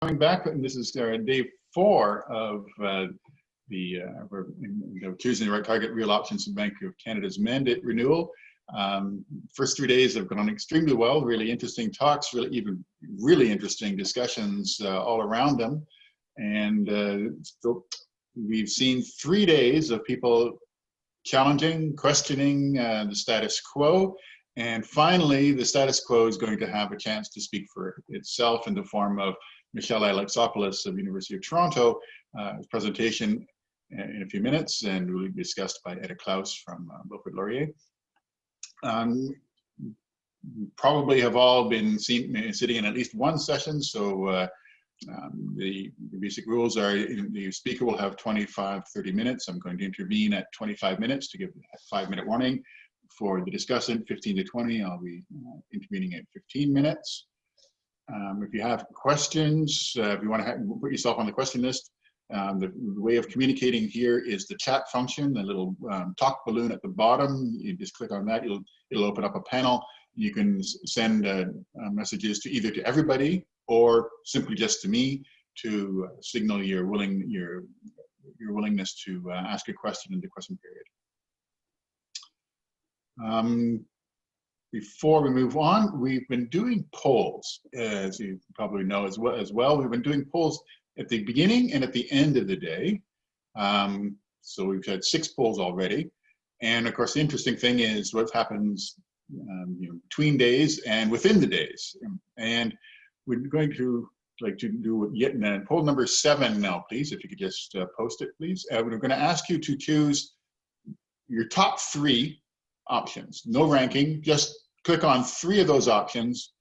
Coming back, and this is day 4 of Choosing the Right Target, Real Options in Bank of Canada's mandate renewal. First 3 days have gone extremely well, really interesting talks, really interesting discussions all around them. And so we've seen 3 days of people challenging, questioning the status quo. And finally, the status quo is going to have a chance to speak for itself in the form of Michelle Alexopoulos of the University of Toronto, presentation in a few minutes, and will be discussed by Edda Claus from Wilfrid Laurier. We probably have all been sitting in at least one session, so the basic rules are the speaker will have 25-30 minutes. I'm going to intervene at 25 minutes to give a 5-minute warning. For the discussant, 15 to 20, I'll be intervening at 15 minutes. If you have questions, if you want to put yourself on the question list, the way of communicating here is the chat function, the little talk balloon at the bottom. You just click on that, it'll open up a panel. You can send messages to either to everybody or simply just to me to signal your willingness to ask a question in the question period. Before we move on, we've been doing polls, as you probably know as well. We've been doing polls at the beginning and at the end of the day. So we've had 6 polls already. And of course, the interesting thing is what happens between days and within the days. And we're going to do yet poll number 7 now, please. If you could just post it, please. We're going to ask you to choose your top 3 options. No ranking, just click on 3 of those options,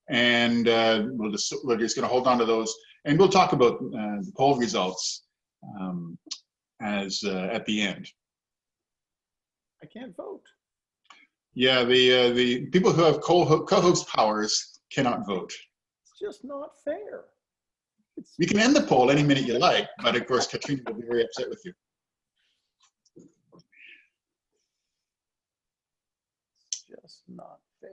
and we're just going to hold on to those, and we'll talk about the poll results at the end. I can't vote. Yeah, the people who have co-host powers cannot vote. It's just not fair. You can end the poll any minute you like, but of course Katrina will be very upset with you. Just not fair.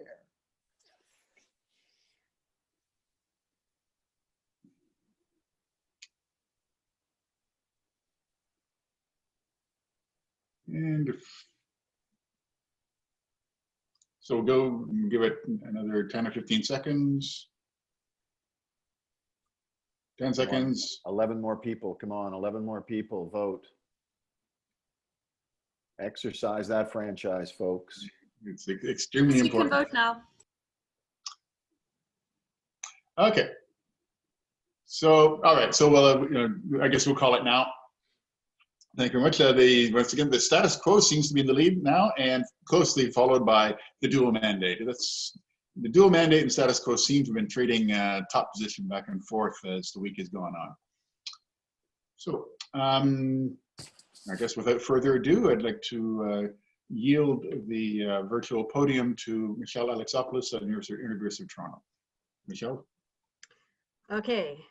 And so we'll go and give it another 10 or 15 seconds. 10 seconds. 11 more people. Come on, 11 more people. Vote. Exercise that franchise, folks. It's extremely important. You can vote now. Okay. So, all right. So, well, I guess we'll call it now. Thank you very much. Once again, the status quo seems to be in the lead now, and closely followed by the dual mandate. The dual mandate and status quo seem to have been trading top position back and forth as the week has gone on. So, I guess without further ado, I'd like to yield the virtual podium to Michelle Alexopoulos at the University of Toronto. Michelle? Okay,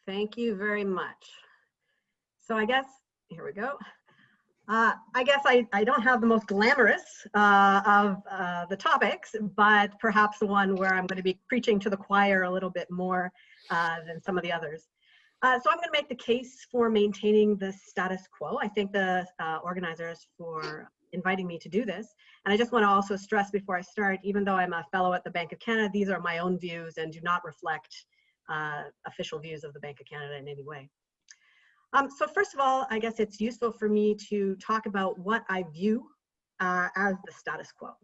thank you very much. So I guess, here we go. I guess I don't have the most glamorous of the topics, but perhaps the one where I'm going to be preaching to the choir a little bit more than some of the others. So I'm going to make the case for maintaining the status quo. I thank the organizers for inviting me to do this. And I just want to also stress before I start, even though I'm a fellow at the Bank of Canada, these are my own views and do not reflect official views of the Bank of Canada in any way. So first of all, I guess it's useful for me to talk about what I view as the status quo.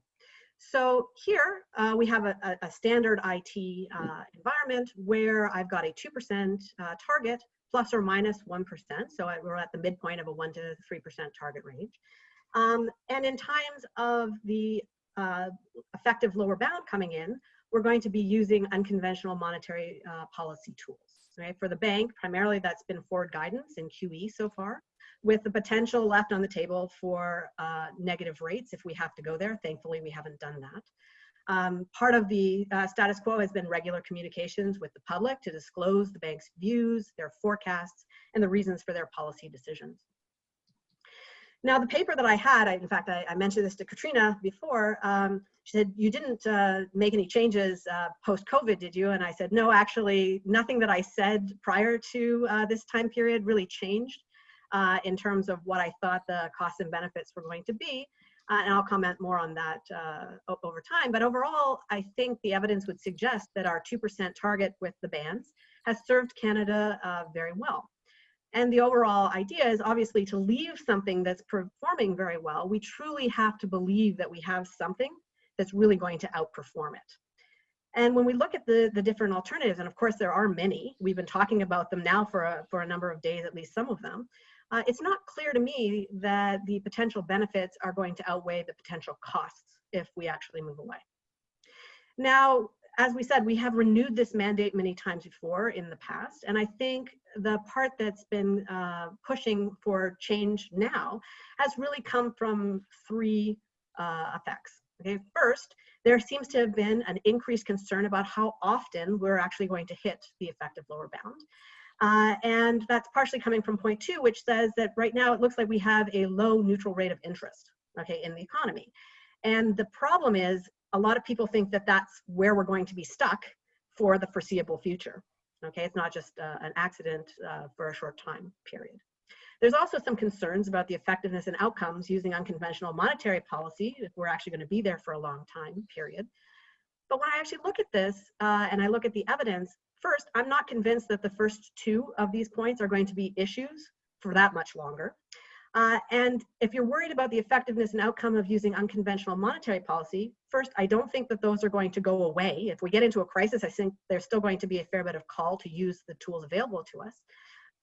So here we have a standard IT environment where I've got a 2% target plus or minus 1%. So we're at the midpoint of a 1 to 3% target range. And in times of the effective lower bound coming in, we're going to be using unconventional monetary policy tools. Right? For the bank, primarily that's been forward guidance in QE so far, with the potential left on the table for negative rates if we have to go there. Thankfully, we haven't done that. Part of the status quo has been regular communications with the public to disclose the bank's views, their forecasts, and the reasons for their policy decisions. Now, the paper that I had, in fact, I mentioned this to Katrina before. She said, you didn't make any changes post-COVID, did you? And I said, no, actually, nothing that I said prior to this time period really changed in terms of what I thought the costs and benefits were going to be. And I'll comment more on that over time. But overall, I think the evidence would suggest that our 2% target with the bands has served Canada very well. And the overall idea is obviously to leave something that's performing very well. We truly have to believe that we have something that's really going to outperform it. And when we look at the different alternatives, and of course there are many, we've been talking about them now for a number of days, at least some of them, it's not clear to me that the potential benefits are going to outweigh the potential costs if we actually move away. Now, as we said, we have renewed this mandate many times before in the past, and I think the part that's been pushing for change now has really come from three effects. Okay, first, there seems to have been an increased concern about how often we're actually going to hit the effective lower bound. And that's partially coming from point 2, which says that right now it looks like we have a low neutral rate of interest, okay, in the economy. And the problem is a lot of people think that that's where we're going to be stuck for the foreseeable future. Okay, it's not just an accident for a short time period. There's also some concerns about the effectiveness and outcomes using unconventional monetary policy if we're actually going to be there for a long time period. But when I actually look at this and I look at the evidence, first, I'm not convinced that the first 2 of these points are going to be issues for that much longer. And if you're worried about the effectiveness and outcome of using unconventional monetary policy, first, I don't think that those are going to go away. If we get into a crisis, I think there's still going to be a fair bit of call to use the tools available to us.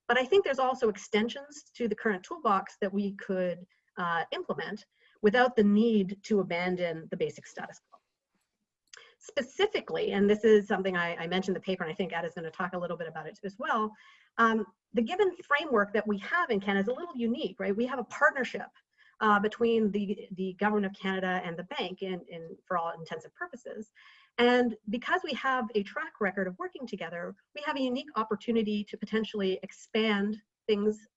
But I think there's also extensions to the current toolbox that we could implement without the need to abandon the basic status quo. Specifically, and this is something I mentioned in the paper, and I think Edda's going to talk a little bit about it as well, the given framework that we have in Canada is a little unique, right? We have a partnership between the government of Canada and the bank for all intents and purposes. And because we have a track record of working together, we have a unique opportunity to potentially expand things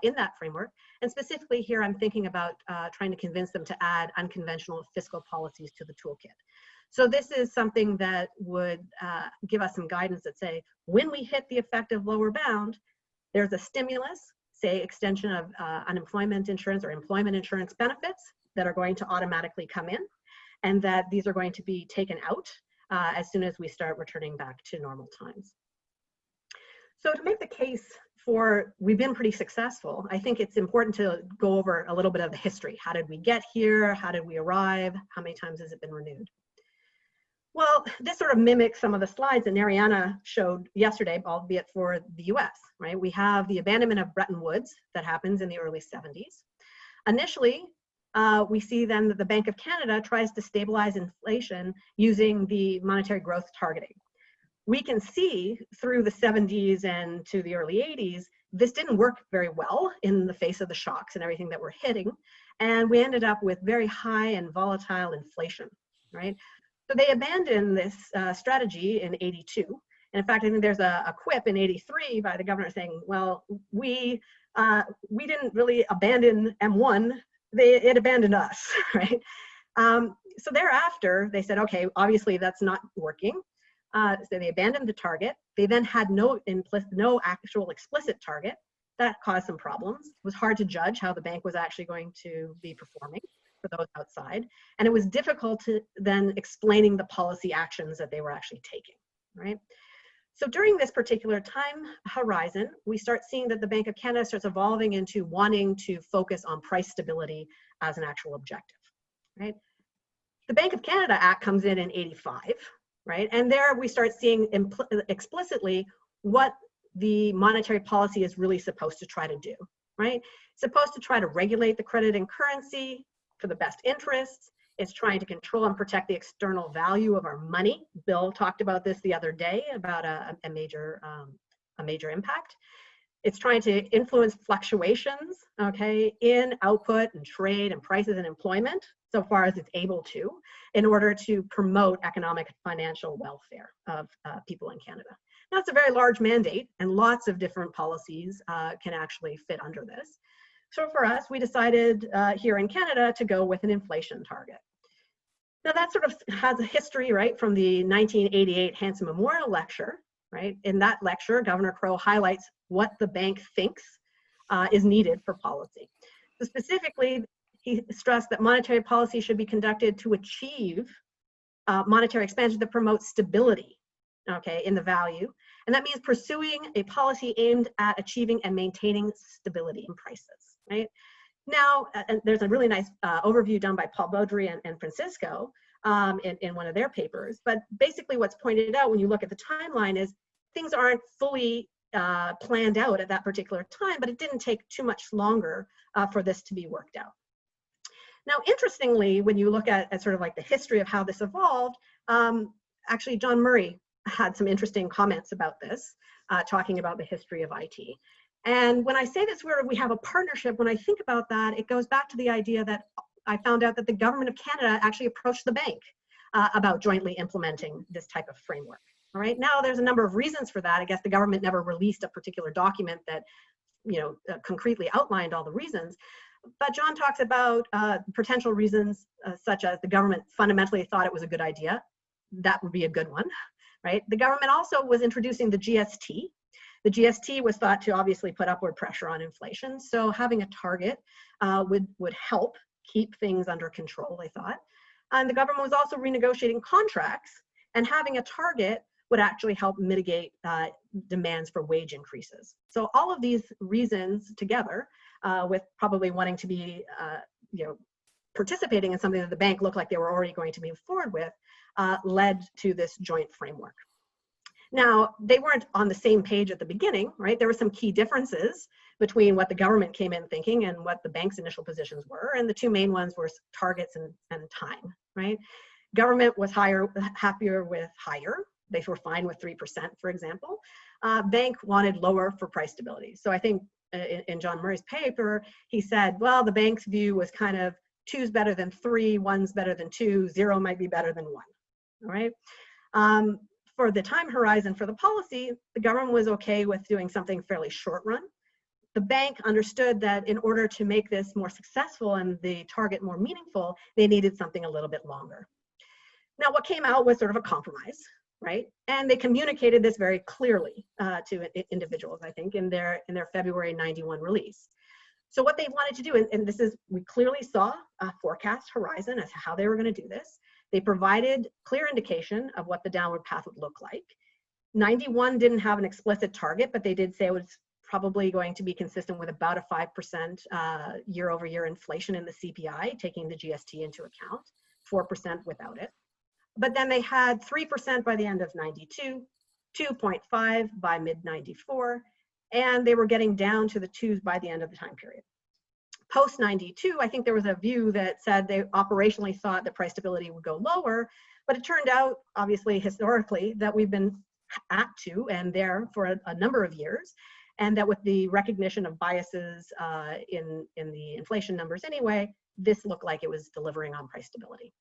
in that framework. And specifically here, I'm thinking about trying to convince them to add unconventional fiscal policies to the toolkit. So this is something that would give us some guidance that say, when we hit the effective lower bound, there's a stimulus, say extension of unemployment insurance or employment insurance benefits that are going to automatically come in, and that these are going to be taken out as soon as we start returning back to normal times. So to make the case for we've been pretty successful, I think it's important to go over a little bit of the history. How did we get here? How did we arrive? How many times has it been renewed? Well, this sort of mimics some of the slides that Ariana showed yesterday, albeit for the US, right? We have the abandonment of Bretton Woods that happens in the early 70s. Initially, we see then that the Bank of Canada tries to stabilize inflation using the monetary growth targeting. We can see through the 70s and to the early 80s, this didn't work very well in the face of the shocks and everything that we're hitting. And we ended up with very high and volatile inflation, right? So they abandoned this strategy in 82. And in fact, I think there's a quip in 83 by the governor saying, well, we didn't really abandon M1, it abandoned us, right? So thereafter, they said, okay, obviously that's not working. So they abandoned the target. They then had no actual explicit target. That caused some problems. It was hard to judge how the bank was actually going to be performing for those outside. And it was difficult to then explaining the policy actions that they were actually taking, right? So during this particular time horizon, we start seeing that the Bank of Canada starts evolving into wanting to focus on price stability as an actual objective, right? The Bank of Canada Act comes in 85, right? And there we start seeing explicitly what the monetary policy is really supposed to try to do, right? It's supposed to try to regulate the credit and currency for the best interests. It's trying to control and protect the external value of our money. Bill talked about this the other day about a major impact. It's trying to influence fluctuations, okay, in output and trade and prices and employment, so far as it's able to, in order to promote economic and financial welfare of people in Canada. Now, it's a very large mandate, and lots of different policies can actually fit under this. So for us, we decided here in Canada to go with an inflation target. Now that sort of has a history, right, from the 1988 Hanson Memorial Lecture, right? In that lecture, Governor Crow highlights what the bank thinks is needed for policy. So specifically, he stressed that monetary policy should be conducted to achieve monetary expansion that promotes stability, okay, in the value. And that means pursuing a policy aimed at achieving and maintaining stability in prices, right? Now, and there's a really nice overview done by Paul Baudry and Francisco in one of their papers. But basically what's pointed out when you look at the timeline is things aren't fully planned out at that particular time, but it didn't take too much longer for this to be worked out. Now, interestingly, when you look at sort of like the history of how this evolved, actually John Murray had some interesting comments about this, talking about the history of IT. And when I say this, where we have a partnership, when I think about that, it goes back to the idea that I found out that the government of Canada actually approached the bank about jointly implementing this type of framework. All right, now there's a number of reasons for that. I guess the government never released a particular document that, you know, concretely outlined all the reasons. But John talks about potential reasons such as the government fundamentally thought it was a good idea. That would be a good one, right? The government also was introducing the GST. The GST was thought to obviously put upward pressure on inflation. So having a target would help keep things under control, they thought. And the government was also renegotiating contracts, and having a target would actually help mitigate demands for wage increases. So all of these reasons together, with probably wanting to be, you know, participating in something that the bank looked like they were already going to move forward with, led to this joint framework. Now, they weren't on the same page at the beginning, right? There were some key differences between what the government came in thinking and what the bank's initial positions were. And the two main ones were targets and time, right? Government was happier with higher. They were fine with 3%, for example. Bank wanted lower for price stability. So I think in John Murray's paper, he said, well, the bank's view was kind of 2's better than 3, 1's better than 2, 0 might be better than 1, all right? For the time horizon for the policy, the government was okay with doing something fairly short run. The bank understood that in order to make this more successful and the target more meaningful, they needed something a little bit longer. Now, what came out was sort of a compromise, right? And they communicated this very clearly to individuals, I think, in their February '91 release. So what they wanted to do, and this is, we clearly saw a forecast horizon as to how they were going to do this. They provided clear indication of what the downward path would look like. 91 didn't have an explicit target, but they did say it was probably going to be consistent with about a 5% year-over-year inflation in the CPI, taking the GST into account, 4% without it. But then they had 3% by the end of 92, 2.5 by mid-94, and they were getting down to the 2s by the end of the time period. Post 92, I think there was a view that said they operationally thought that price stability would go lower, but it turned out, obviously, historically, that we've been at 2 and there for a number of years, and that with the recognition of biases in the inflation numbers anyway, this looked like it was delivering on price stability.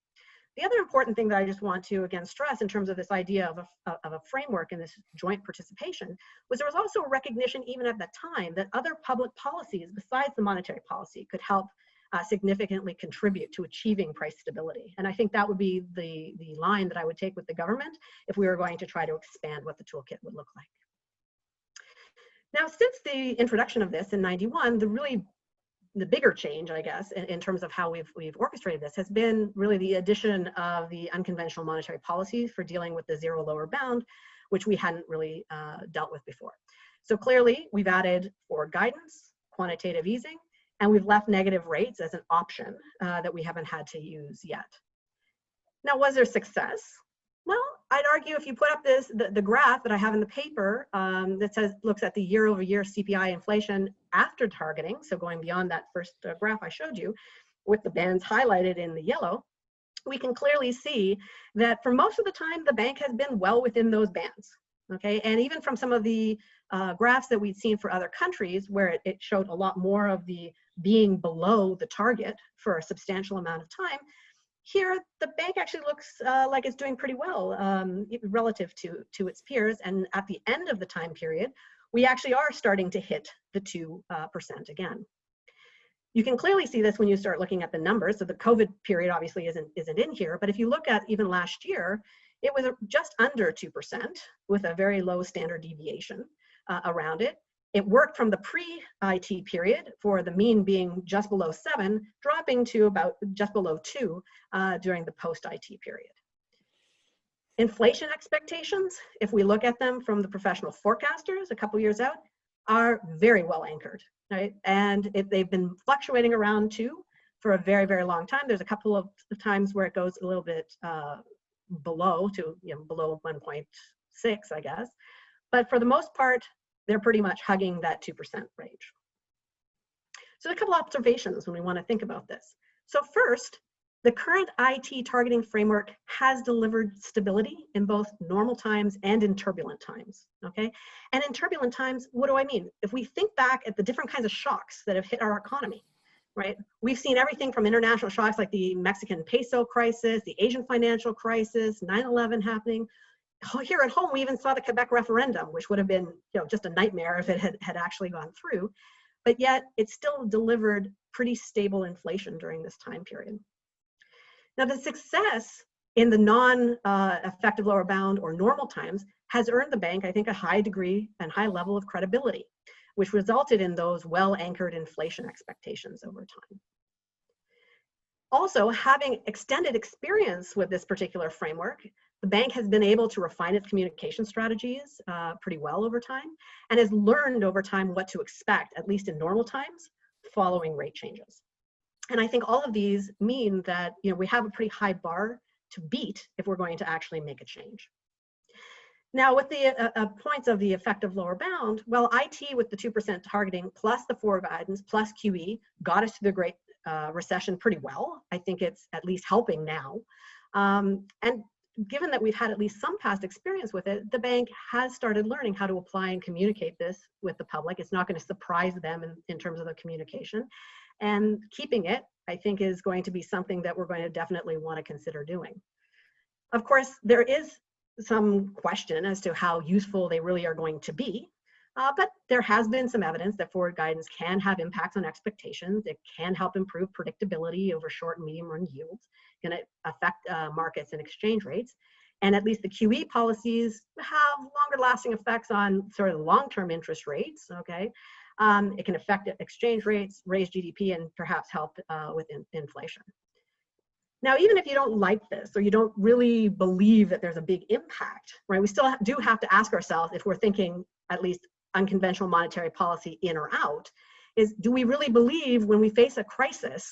The other important thing that I just want to, again, stress in terms of this idea of a framework and this joint participation was there was also a recognition even at that time that other public policies besides the monetary policy could help significantly contribute to achieving price stability. And I think that would be the line that I would take with the government if we were going to try to expand what the toolkit would look like. Now, since the introduction of this in '91, the bigger change, I guess, in terms of how we've orchestrated this has been really the addition of the unconventional monetary policies for dealing with the zero lower bound, which we hadn't really dealt with before. So clearly, we've added forward guidance, quantitative easing, and we've left negative rates as an option that we haven't had to use yet. Now, was there success? Well, I'd argue if you put up the graph that I have in the paper that looks at the year-over-year CPI inflation after targeting, so going beyond that first graph I showed you, with the bands highlighted in the yellow, we can clearly see that for most of the time, the bank has been well within those bands, okay? And even from some of the graphs that we'd seen for other countries where it showed a lot more of the being below the target for a substantial amount of time, here, the bank actually looks like it's doing pretty well relative to its peers. And at the end of the time period, we actually are starting to hit the 2% again. You can clearly see this when you start looking at the numbers. So the COVID period obviously isn't in here, but if you look at even last year, it was just under 2% with a very low standard deviation around it. It worked from the pre-IT period for the mean being just below 7, dropping to about just below 2 during the post-IT period. Inflation expectations, if we look at them from the professional forecasters a couple years out, are very well anchored, right? And they've been fluctuating around 2 for a very, very long time. There's a couple of times where it goes a little bit below to, below 1.6, I guess. But for the most part, they're pretty much hugging that 2% range. So a couple observations when we want to think about this. So first, the current IT targeting framework has delivered stability in both normal times and in turbulent times, okay? And in turbulent times, what do I mean? If we think back at the different kinds of shocks that have hit our economy, right? We've seen everything from international shocks like the Mexican peso crisis, the Asian financial crisis, 9/11 happening. Here at home, we even saw the Quebec referendum, which would have been just a nightmare if it had actually gone through. But yet, it still delivered pretty stable inflation during this time period. Now, the success in the non-effective lower bound or normal times has earned the bank, I think, a high degree and high level of credibility, which resulted in those well-anchored inflation expectations over time. Also, having extended experience with this particular framework, the bank has been able to refine its communication strategies pretty well over time and has learned over time what to expect, at least in normal times, following rate changes. And I think all of these mean that we have a pretty high bar to beat if we're going to actually make a change. Now, with the points of the effective lower bound, well, IT with the 2% targeting plus the 4 guidance plus QE got us through the Great Recession pretty well. I think it's at least helping now. And given that we've had at least some past experience with it, the bank has started learning how to apply and communicate this with the public. It's not going to surprise them in terms of the communication. And keeping it, I think, is going to be something that we're going to definitely want to consider doing. Of course, there is some question as to how useful they really are going to be, but there has been some evidence that forward guidance can have impacts on expectations. It can help improve predictability over short and medium run yields, can affect markets and exchange rates. And at least the QE policies have longer lasting effects on sort of long-term interest rates, okay? It can affect exchange rates, raise GDP, and perhaps help with inflation. Now, even if you don't like this or you don't really believe that there's a big impact, right, we still do have to ask ourselves, if we're thinking at least unconventional monetary policy in or out, is do we really believe when we face a crisis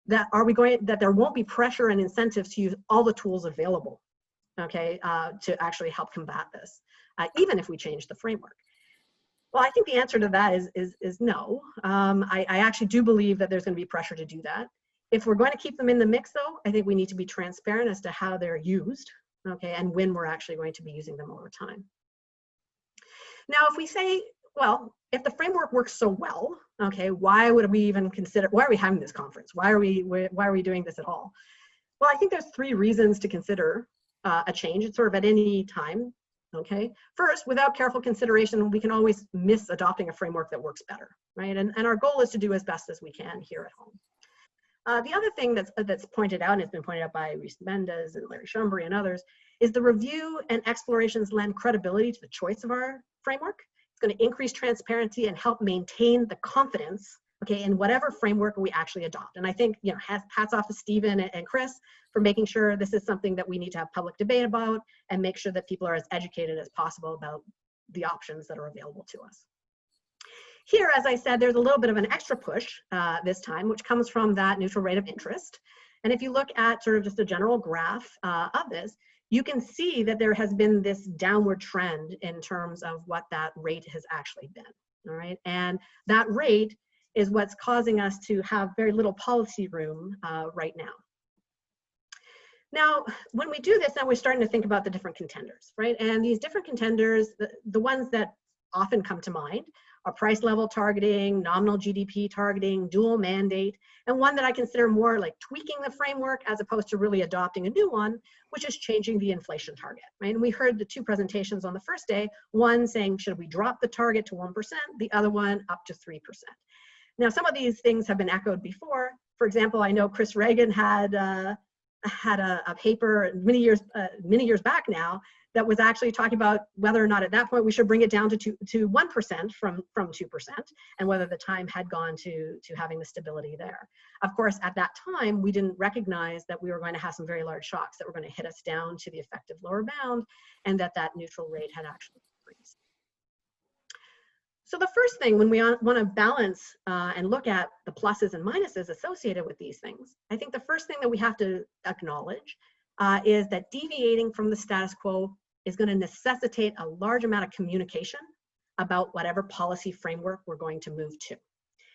that that there won't be pressure and incentives to use all the tools available, okay, to actually help combat this, even if we change the framework? Well, I think the answer to that is no. I actually do believe that there's going to be pressure to do that. If we're going to keep them in the mix, though, I think we need to be transparent as to how they're used, okay, and when we're actually going to be using them over time. Now, if we say, well, if the framework works so well, okay, why would we even consider? Why are we having this conference? Why are we doing this at all? Well, I think there's 3 reasons to consider a change. It's sort of at any time. Okay. First, without careful consideration, we can always miss adopting a framework that works better, right? And our goal is to do as best as we can here at home. The other thing that's pointed out, and it's been pointed out by Reese Mendez and Larry Schombury and others, is the review and explorations lend credibility to the choice of our framework. It's going to increase transparency and help maintain the confidence, okay, in whatever framework we actually adopt. And I think, hats off to Stephen and Chris for making sure this is something that we need to have public debate about and make sure that people are as educated as possible about the options that are available to us. Here, as I said, there's a little bit of an extra push this time, which comes from that neutral rate of interest. And if you look at sort of just a general graph of this, you can see that there has been this downward trend in terms of what that rate has actually been, all right? And that rate is what's causing us to have very little policy room right now. Now, when we do this, now we're starting to think about the different contenders, right? And these different contenders, the ones that often come to mind are price level targeting, nominal GDP targeting, dual mandate, and one that I consider more like tweaking the framework as opposed to really adopting a new one, which is changing the inflation target, right? And we heard the 2 presentations on the first day, one saying, should we drop the target to 1%, the other one up to 3%. Now, some of these things have been echoed before. For example, I know Chris Reagan had a paper many years back now that was actually talking about whether or not at that point we should bring it down to 1% from 2%, and whether the time had gone to having the stability there. Of course, at that time, we didn't recognize that we were going to have some very large shocks that were going to hit us down to the effective lower bound, and that neutral rate had actually increased. So the first thing when we want to balance and look at the pluses and minuses associated with these things, I think the first thing that we have to acknowledge is that deviating from the status quo is going to necessitate a large amount of communication about whatever policy framework we're going to move to.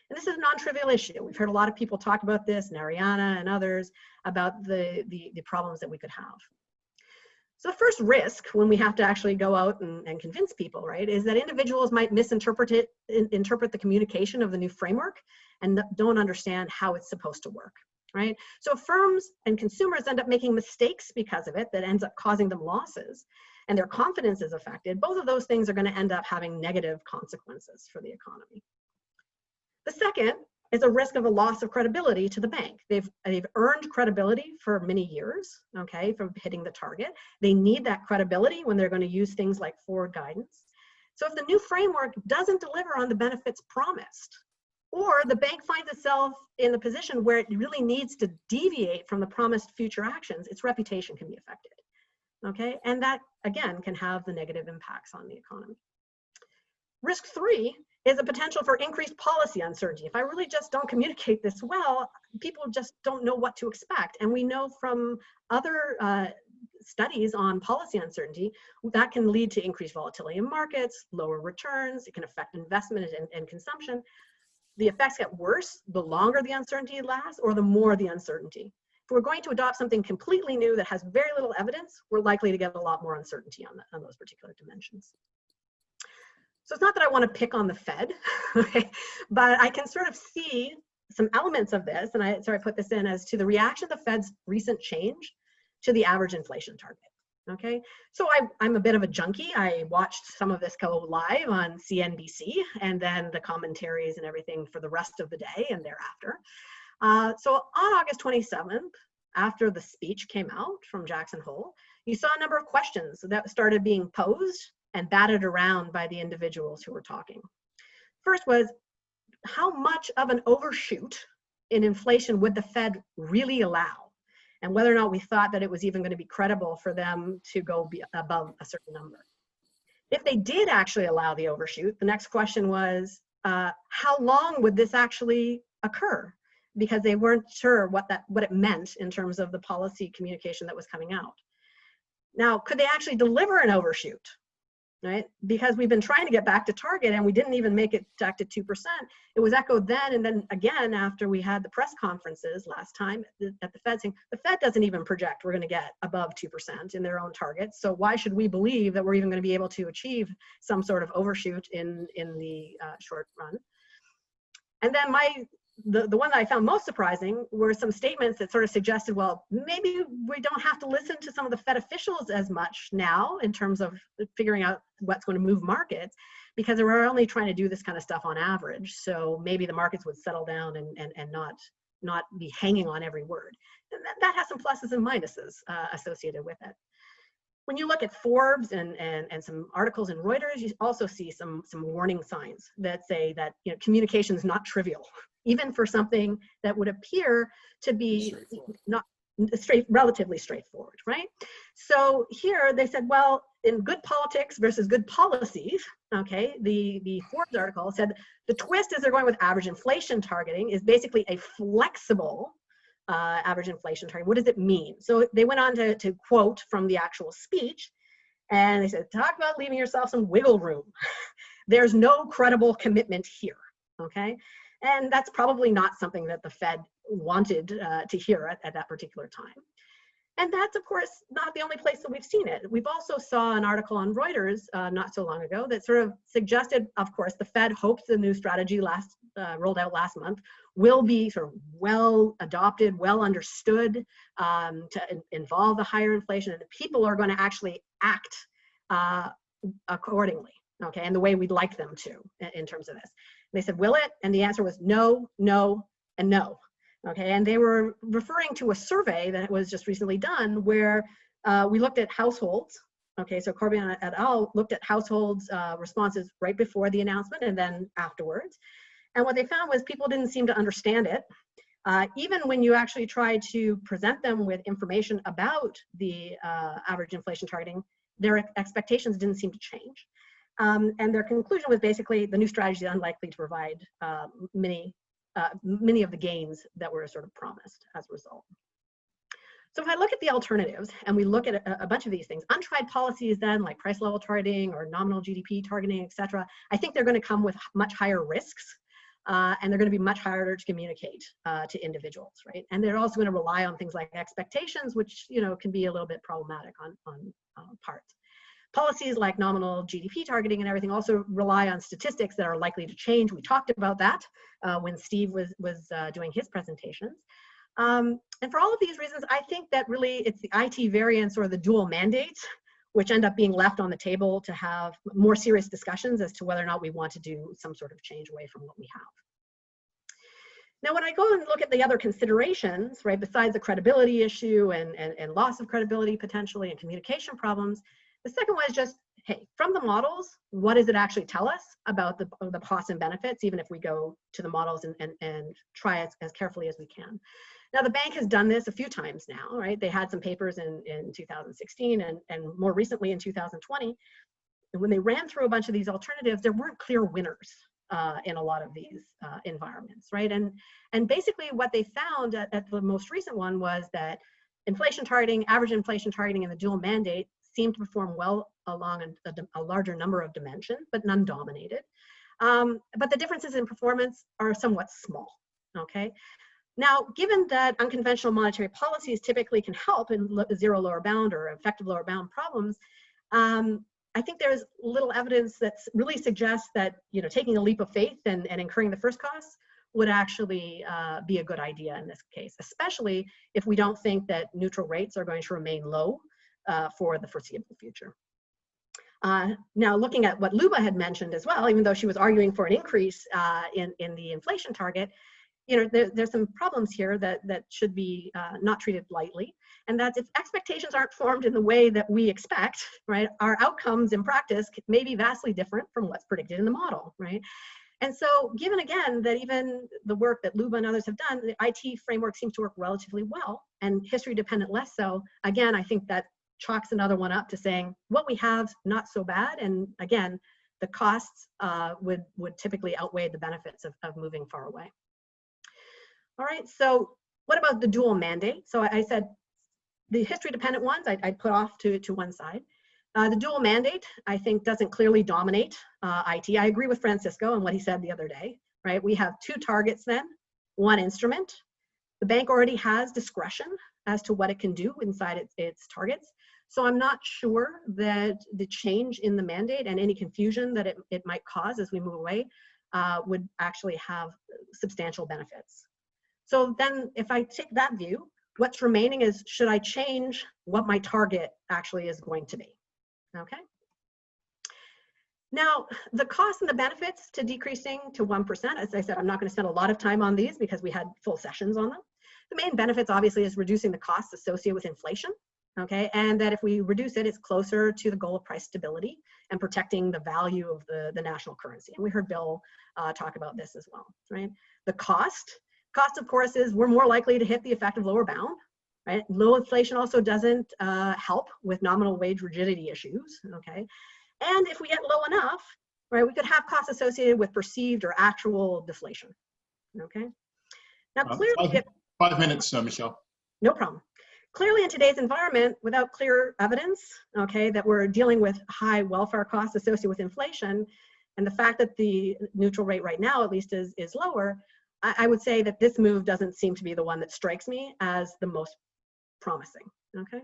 And this is a non-trivial issue. We've heard a lot of people talk about this, Nariana and others, about the problems that we could have. So the first risk when we have to actually go out and convince people, right, is that individuals might interpret the communication of the new framework and don't understand how it's supposed to work, right? So firms and consumers end up making mistakes because of it that ends up causing them losses, and their confidence is affected. Both of those things are going to end up having negative consequences for the economy. The second is a risk of a loss of credibility to the bank. They've earned credibility for many years, okay, from hitting the target. They need that credibility when they're going to use things like forward guidance. So if the new framework doesn't deliver on the benefits promised, or the bank finds itself in the position where it really needs to deviate from the promised future actions, its reputation can be affected, okay? And that, again, can have the negative impacts on the economy. Risk 3 is a potential for increased policy uncertainty. If I really just don't communicate this well, people just don't know what to expect. And we know from other studies on policy uncertainty, that can lead to increased volatility in markets, lower returns, it can affect investment and consumption. The effects get worse the longer the uncertainty lasts or the more the uncertainty. If we're going to adopt something completely new that has very little evidence, we're likely to get a lot more uncertainty on those particular dimensions. So it's not that I want to pick on the Fed, okay, but I can sort of see some elements of this, and I put this in as to the reaction of the Fed's recent change to the average inflation target, okay? So I'm a bit of a junkie. I watched some of this go live on CNBC, and then the commentaries and everything for the rest of the day and thereafter. So on August 27th, after the speech came out from Jackson Hole, you saw a number of questions that started being posed and batted around by the individuals who were talking. First was, how much of an overshoot in inflation would the Fed really allow? And whether or not we thought that it was even going to be credible for them to go above a certain number. If they did actually allow the overshoot, the next question was, how long would this actually occur? Because they weren't sure what it meant in terms of the policy communication that was coming out. Now, could they actually deliver an overshoot? Right? Because we've been trying to get back to target and we didn't even make it back to 2%. It was echoed then and then again after we had the press conferences last time at the Fed saying the Fed doesn't even project we're going to get above 2% in their own targets. So why should we believe that we're even going to be able to achieve some sort of overshoot in the short run? And then the one that I found most surprising were some statements that sort of suggested, well, maybe we don't have to listen to some of the Fed officials as much now in terms of figuring out what's going to move markets, because we're only trying to do this kind of stuff on average. So maybe the markets would settle down and not be hanging on every word. And that has some pluses and minuses associated with it. When you look at Forbes and some articles in Reuters, you also see some warning signs that say that communication is not trivial, even for something that would appear to be not relatively straightforward, right? So here they said, well, in good politics versus good policies, okay, the Forbes article said the twist is they're going with average inflation targeting is basically a flexible average inflation target. What does it mean? So they went on to quote from the actual speech, and they said, talk about leaving yourself some wiggle room. There's no credible commitment here, okay? And that's probably not something that the Fed wanted to hear at that particular time. And that's, of course, not the only place that we've seen it. We've also saw an article on Reuters not so long ago that sort of suggested, of course, the Fed hopes the new strategy rolled out last month will be sort of well adopted, well understood to involve the higher inflation, and people are going to actually act accordingly. okay, and the way we'd like them to in terms of this. And they said, will it? And the answer was no, no, and no. Okay, and they were referring to a survey that was just recently done where we looked at households. Okay, so Corbin et al. Looked at households' responses right before the announcement and then afterwards. And what they found was people didn't seem to understand it. Even when you actually tried to present them with information about the average inflation targeting, their expectations didn't seem to change. And their conclusion was basically the new strategy is unlikely to provide many of the gains that were sort of promised as a result. So if I look at the alternatives and we look at a bunch of these things, untried policies then like price level targeting or nominal GDP targeting, et cetera, I think they're going to come with much higher risks. And they're going to be much harder to communicate to individuals, right? And they're also going to rely on things like expectations, which can be a little bit problematic on parts. Policies like nominal GDP targeting and everything also rely on statistics that are likely to change. We talked about that when Steve was doing his presentations. And for all of these reasons, I think that really it's the IT variance or the dual mandates which end up being left on the table to have more serious discussions as to whether or not we want to do some sort of change away from what we have. Now, when I go and look at the other considerations, right, besides the credibility issue and loss of credibility potentially and communication problems, the second one is just, hey, from the models, what does it actually tell us about the costs and benefits, even if we go to the models and try it as carefully as we can. Now, the bank has done this a few times now, right? They had some papers in 2016 and more recently in 2020. And when they ran through a bunch of these alternatives, there weren't clear winners in a lot of these environments, right? And basically what they found at the most recent one was that inflation targeting, average inflation targeting, and the dual mandate seemed to perform well along a larger number of dimensions, but none dominated. But the differences in performance are somewhat small, okay? Now, given that unconventional monetary policies typically can help in zero lower bound or effective lower bound problems, I think there's little evidence that really suggests that taking a leap of faith and incurring the first costs would actually be a good idea in this case, especially if we don't think that neutral rates are going to remain low for the foreseeable future. Now, looking at what Luba had mentioned as well, even though she was arguing for an increase in the inflation target, there's some problems here that should be not treated lightly. And that's if expectations aren't formed in the way that we expect, right, our outcomes in practice may be vastly different from what's predicted in the model, right? And so given again that even the work that Luba and others have done, the IT framework seems to work relatively well and history dependent less so, again, I think that chalks another one up to saying what we have, not so bad. And again, the costs would typically outweigh the benefits of moving far away. All right, so what about the dual mandate? So I said the history dependent ones I'd put off to one side. The dual mandate, I think, doesn't clearly dominate IT. I agree with Francisco and what he said the other day, right? We have two targets then, one instrument. The bank already has discretion as to what it can do inside its targets. So I'm not sure that the change in the mandate and any confusion that it might cause as we move away would actually have substantial benefits. So then if I take that view, what's remaining is, should I change what my target actually is going to be? Okay. Now, the costs and the benefits to decreasing to 1%, as I said, I'm not going to spend a lot of time on these because we had full sessions on them. The main benefits obviously is reducing the costs associated with inflation, okay? And that if we reduce it, it's closer to the goal of price stability and protecting the value of the national currency. And we heard Bill talk about this as well, right? The cost, of course, is we're more likely to hit the effective lower bound, right? Low inflation also doesn't help with nominal wage rigidity issues, okay? And if we get low enough, right, we could have costs associated with perceived or actual deflation, okay? Now, clearly— 5 minutes, Michelle. No problem. Clearly in today's environment, without clear evidence, okay, that we're dealing with high welfare costs associated with inflation, and the fact that the neutral rate right now, at least, is lower, I would say that this move doesn't seem to be the one that strikes me as the most promising, okay?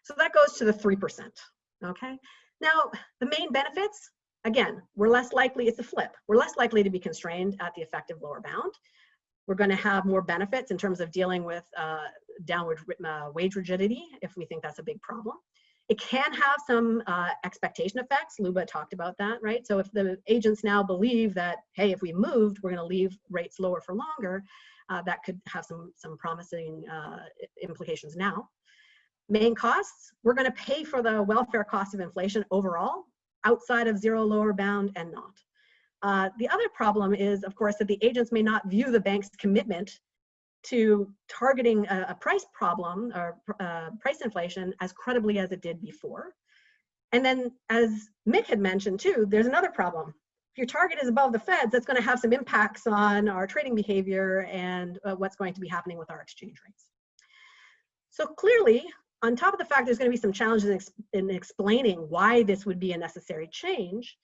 So that goes to the 3%, okay? Now, the main benefits, again, we're less likely, it's a flip. We're less likely to be constrained at the effective lower bound. We're going to have more benefits in terms of dealing with downward wage rigidity if we think that's a big problem. It can have some expectation effects. Luba talked about that, right? So if the agents now believe that, hey, if we moved, we're going to leave rates lower for longer, that could have some promising implications now. Main costs, we're going to pay for the welfare cost of inflation overall, outside of zero lower bound and not. The other problem is, of course, that the agents may not view the bank's commitment to targeting a price problem or price inflation as credibly as it did before. And then, as Mick had mentioned too, there's another problem. If your target is above the Feds, that's going to have some impacts on our trading behavior and what's going to be happening with our exchange rates. So clearly, on top of the fact there's going to be some challenges in explaining why this would be a necessary change,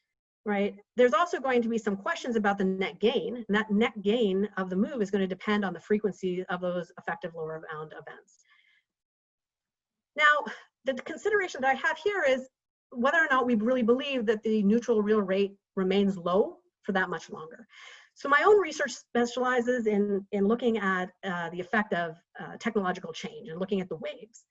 right? There's also going to be some questions about the net gain, and that net gain of the move is going to depend on the frequency of those effective lower bound events. Now, the consideration that I have here is whether or not we really believe that the neutral real rate remains low for that much longer. So my own research specializes in looking at the effect of technological change and looking at the waves.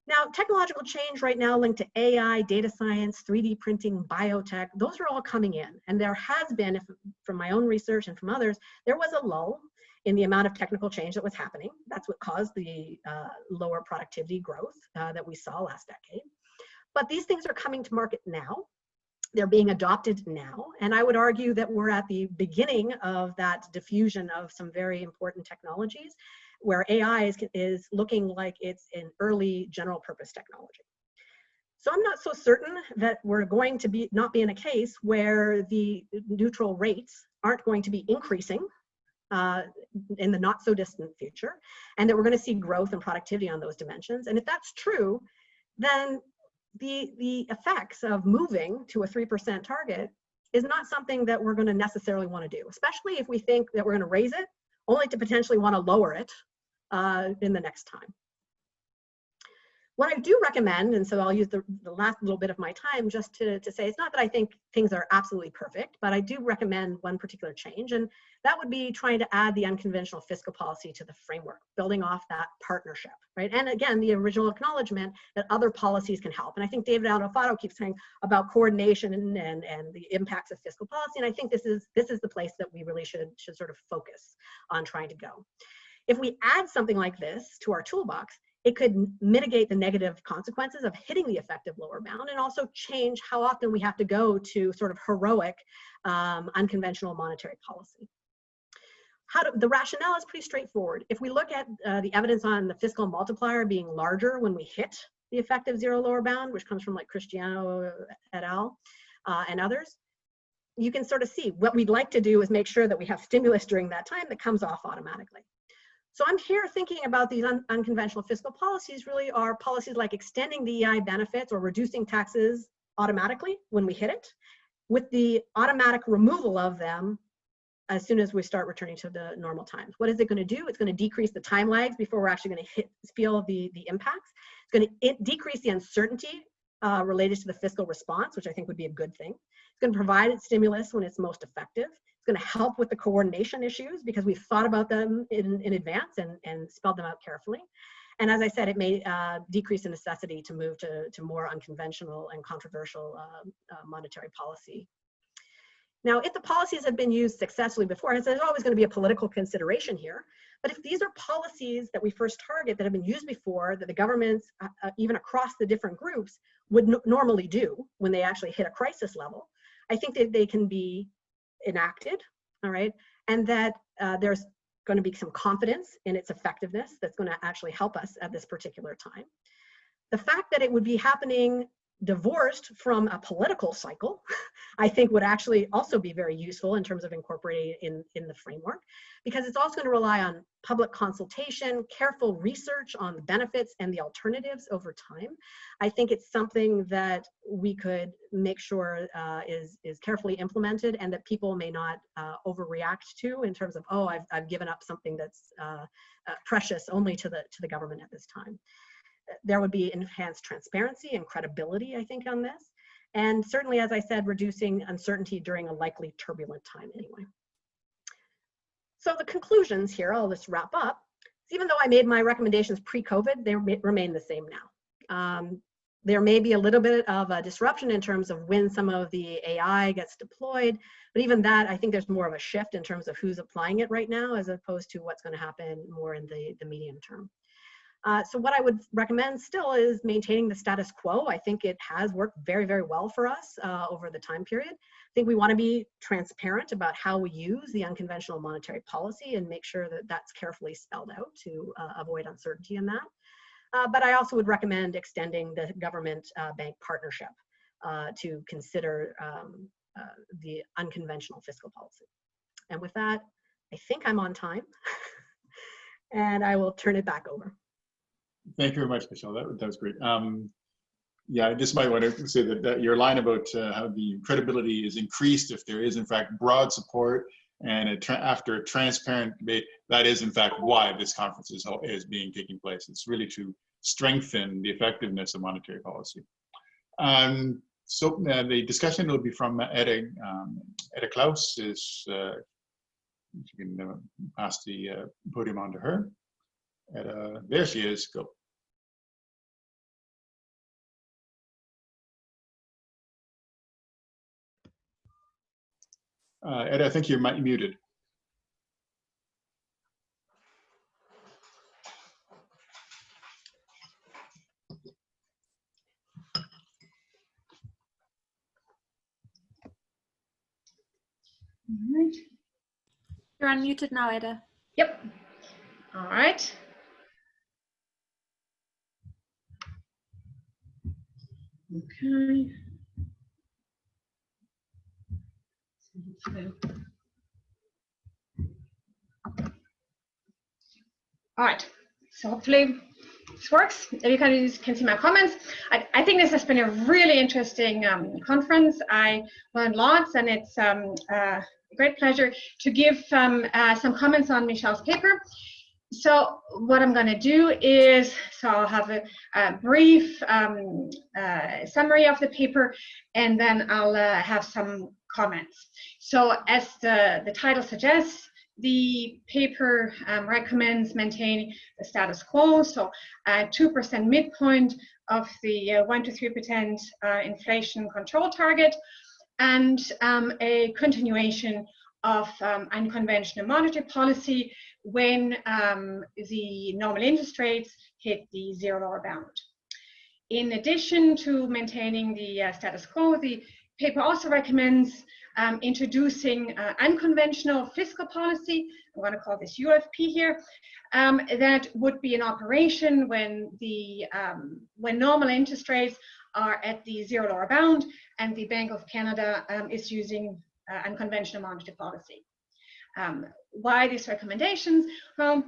Now, technological change right now linked to AI, data science, 3D printing, biotech, those are all coming in. And there has been, from my own research and from others, there was a lull in the amount of technical change that was happening. That's what caused the lower productivity growth that we saw last decade. But these things are coming to market now. They're being adopted now. And I would argue that we're at the beginning of that diffusion of some very important technologies, where AI is looking like it's an early general purpose technology. So I'm not so certain that we're going to not be in a case where the neutral rates aren't going to be increasing in the not so distant future, and that we're going to see growth and productivity on those dimensions. And if that's true, then the effects of moving to a 3% target is not something that we're going to necessarily want to do, especially if we think that we're going to raise it only to potentially want to lower it in the next time. What I do recommend, and so I'll use the last little bit of my time just to say, it's not that I think things are absolutely perfect, but I do recommend one particular change, and that would be trying to add the unconventional fiscal policy to the framework, building off that partnership, right? And again, the original acknowledgement that other policies can help. And I think David Alexopoulos keeps saying about coordination and the impacts of fiscal policy, and I think this is the place that we really should sort of focus on trying to go. If we add something like this to our toolbox, it could mitigate the negative consequences of hitting the effective lower bound and also change how often we have to go to sort of heroic unconventional monetary policy. The rationale is pretty straightforward. If we look at the evidence on the fiscal multiplier being larger when we hit the effective zero lower bound, which comes from like Cristiano et al. And others, you can sort of see what we'd like to do is make sure that we have stimulus during that time that comes off automatically. So I'm here thinking about these unconventional fiscal policies really are policies like extending the EI benefits or reducing taxes automatically when we hit it, with the automatic removal of them as soon as we start returning to the normal times. What is it going to do? It's going to decrease the time lags before we're actually going to feel the impacts. It's going to decrease the uncertainty related to the fiscal response, which I think would be a good thing. It's going to provide stimulus when it's most effective. It's going to help with the coordination issues because we've thought about them in advance and spelled them out carefully. And as I said, it may decrease the necessity to move to more unconventional and controversial monetary policy. Now, if the policies have been used successfully before, and there's always going to be a political consideration here, but if these are policies that we first target that have been used before, that the governments, even across the different groups, would normally do when they actually hit a crisis level, I think that they can be enacted, all right, and that there's going to be some confidence in its effectiveness that's going to actually help us at this particular time. The fact that it would be happening divorced from a political cycle, I think would actually also be very useful in terms of incorporating in the framework, because it's also going to rely on public consultation, careful research on the benefits and the alternatives over time. I think it's something that we could make sure is carefully implemented and that people may not overreact to in terms of, oh, I've given up something that's precious only to the government at this time. There would be enhanced transparency and credibility, I think, on this. And certainly, as I said, reducing uncertainty during a likely turbulent time anyway. So the conclusions here, I'll just wrap up. Even though I made my recommendations pre-COVID, they remain the same now. There may be a little bit of a disruption in terms of when some of the AI gets deployed, but even that, I think there's more of a shift in terms of who's applying it right now, as opposed to what's going to happen more in the medium term. So what I would recommend still is maintaining the status quo. I think it has worked very, very well for us over the time period. I think we want to be transparent about how we use the unconventional monetary policy and make sure that that's carefully spelled out to avoid uncertainty in that. But I also would recommend extending the government bank partnership to consider the unconventional fiscal policy. And with that, I think I'm on time and I will turn it back over. Thank you very much, Michelle. That was great. Yeah, I just might want to say that your line about how the credibility is increased if there is, in fact, broad support and after a transparent debate, that is, in fact, why this conference is taking place. It's really to strengthen the effectiveness of monetary policy. So the discussion will be from Edda Claus. You can pass the podium on to her. There she is. Go. Edda, I think you're muted. All right. You're unmuted now, Edda. Yep. All right. Okay. All right. So hopefully this works. You can see my comments. I think this has been a really interesting conference. I learned lots, and it's a great pleasure to give some comments on Michelle's paper. So what I'm going to do is, I'll have a brief summary of the paper, and then I'll have some comments. So as the title suggests, the paper recommends maintaining the status quo, so a 2% midpoint of the 1 to 3% inflation control target, and a continuation of unconventional monetary policy when the normal interest rates hit the zero lower bound. In addition to maintaining the status quo, the paper also recommends introducing unconventional fiscal policy. I'm going to call this UFP here. That would be in operation when when normal interest rates are at the zero lower bound and the Bank of Canada is using unconventional monetary policy. Why these recommendations? Well,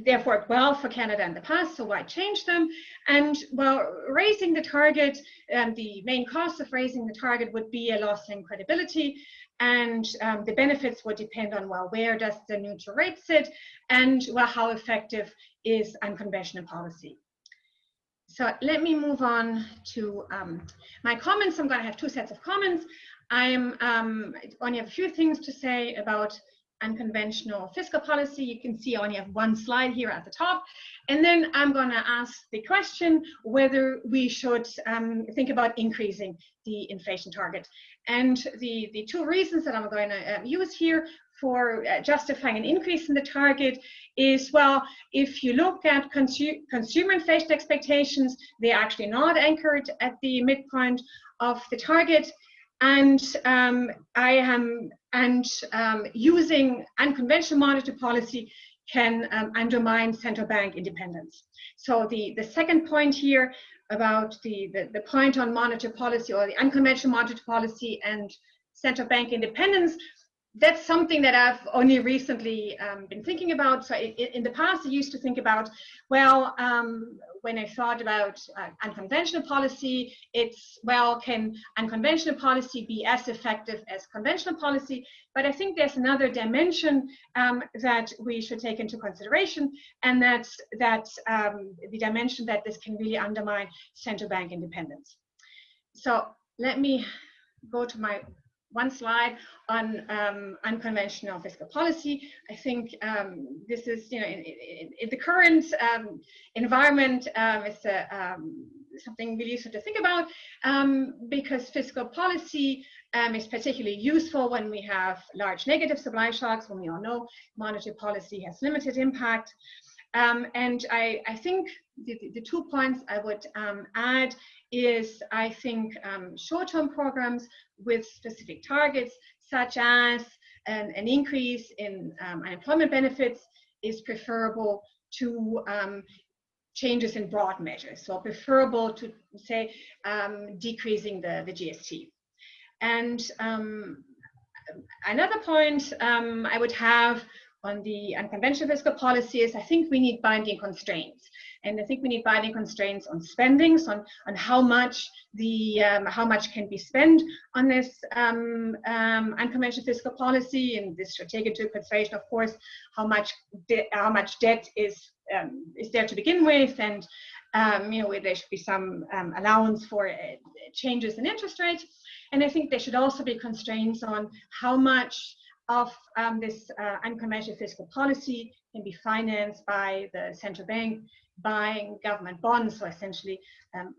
they've worked well for Canada in the past, so why change them? And well, raising the target, the main cost of raising the target would be a loss in credibility, and the benefits would depend on, well, where does the neutral rate sit, and well, how effective is unconventional policy. So let me move on to my comments. I'm going to have two sets of comments. I only have a few things to say about unconventional fiscal policy. You can see I only have one slide here at the top. And then I'm going to ask the question whether we should think about increasing the inflation target. And the two reasons that I'm going to use here for justifying an increase in the target is, well, if you look at consumer inflation expectations, they're actually not anchored at the midpoint of the target. And using unconventional monetary policy can undermine central bank independence. So the second point here about the point on monetary policy, or the unconventional monetary policy and central bank independence, that's something that I've only recently been thinking about. So in the past, I used to think about, well, when I thought about unconventional policy, it's, well, can unconventional policy be as effective as conventional policy? But I think there's another dimension that we should take into consideration, and that's the dimension that this can really undermine central bank independence. So let me go to my one slide on unconventional fiscal policy. I think this is, in the current environment, it's a something really useful to think about, because fiscal policy is particularly useful when we have large negative supply shocks, when we all know monetary policy has limited impact. And I think the 2 points I would add is, I think short-term programs with specific targets, such as an increase in unemployment benefits, is preferable to changes in broad measures. So preferable to, say, decreasing the GST. And another point I would have on the unconventional fiscal policy is, I think we need binding constraints. And I think we need binding constraints on spendings, on how much can be spent on this unconventional fiscal policy. And this should take into consideration, of course, how much debt is there to begin with, and there should be some allowance for changes in interest rates. And I think there should also be constraints on how much of this unconventional fiscal policy can be financed by the central bank buying government bonds. So essentially,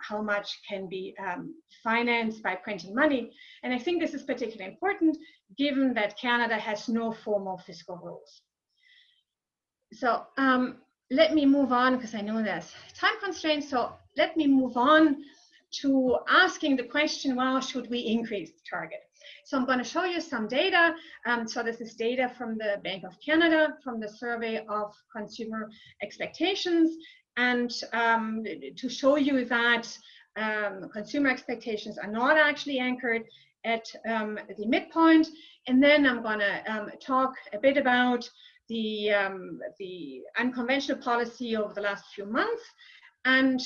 how much can be financed by printing money. And I think this is particularly important given that Canada has no formal fiscal rules. So let me move on, because I know there's time constraints. So let me move on to asking the question, well, should we increase the target? So I'm going to show you some data. So this is data from the Bank of Canada, from the survey of consumer expectations, and to show you that consumer expectations are not actually anchored at the midpoint. And then I'm going to talk a bit about the unconventional policy over the last few months, and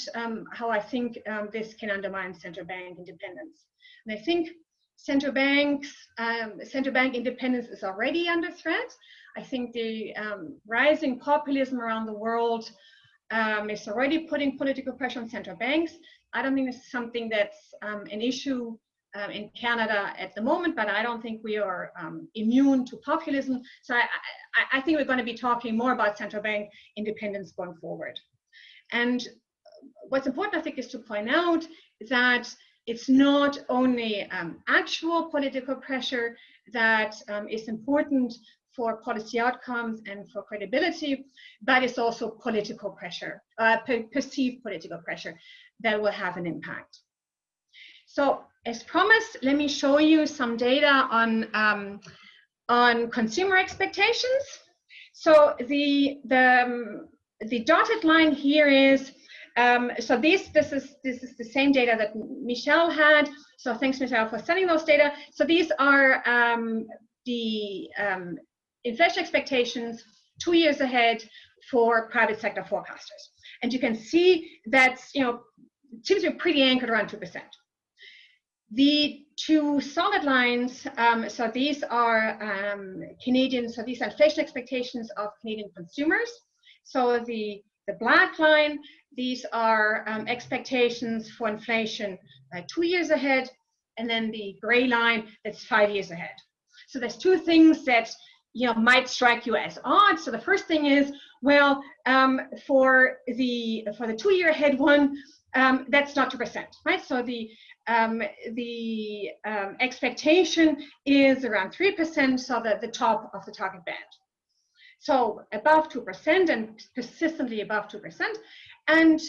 how I think this can undermine central bank independence. And I think central bank independence is already under threat. I think the rising populism around the world is already putting political pressure on central banks. I don't think this is something that's an issue in Canada at the moment, but I don't think we are immune to populism. So I think we're going to be talking more about central bank independence going forward. And what's important, I think, is to point out that it's not only actual political pressure that is important for policy outcomes and for credibility, but it's also political pressure, perceived political pressure that will have an impact. So as promised, let me show you some data on consumer expectations. So the dotted line here is, so this is the same data that Michelle had. So thanks, Michelle, for sending those data. So these are the inflation expectations 2 years ahead for private sector forecasters. And you can see that's, it seems to be pretty anchored around 2%. The two solid lines, so these are Canadian, so these are inflation expectations of Canadian consumers. So the black line, these are expectations for inflation 2 years ahead, and then the gray line, that's 5 years ahead. So there's two things that might strike you as odd. So the first thing is, well, for the 2 year ahead one, that's not 2%, right? So the expectation is around 3%, so the top of the target band. So above 2% and persistently above 2%. And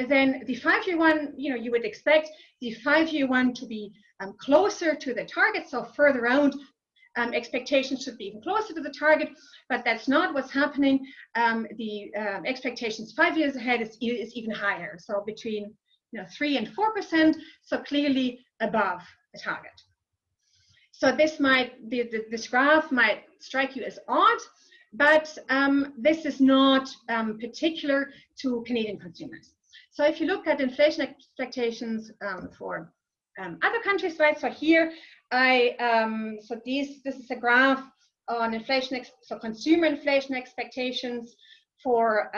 then the 5 year one, you would expect the 5 year one to be closer to the target, so further out. Expectations should be even closer to the target, but that's not what's happening. The expectations 5 years ahead is even higher, so between 3 and 4%, so clearly above the target. So this this graph might strike you as odd, but this is not particular to Canadian consumers. So if you look at inflation expectations for other countries, right? So here this is a graph on inflation, so consumer inflation expectations for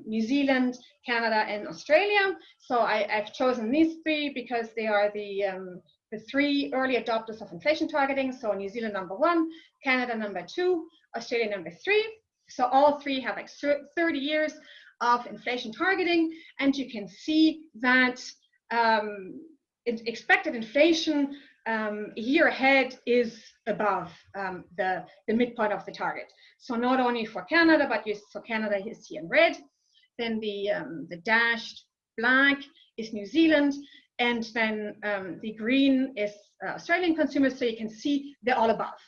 New Zealand, Canada, and Australia. So I've chosen these three because they are the three early adopters of inflation targeting. So New Zealand #1, Canada #2, Australia #3. So all three have like 30 years of inflation targeting, and you can see that expected inflation a year ahead is above the midpoint of the target. So not only for Canada, but so Canada is here in red. Then the dashed black is New Zealand, and then the green is Australian consumers. So you can see they're all above.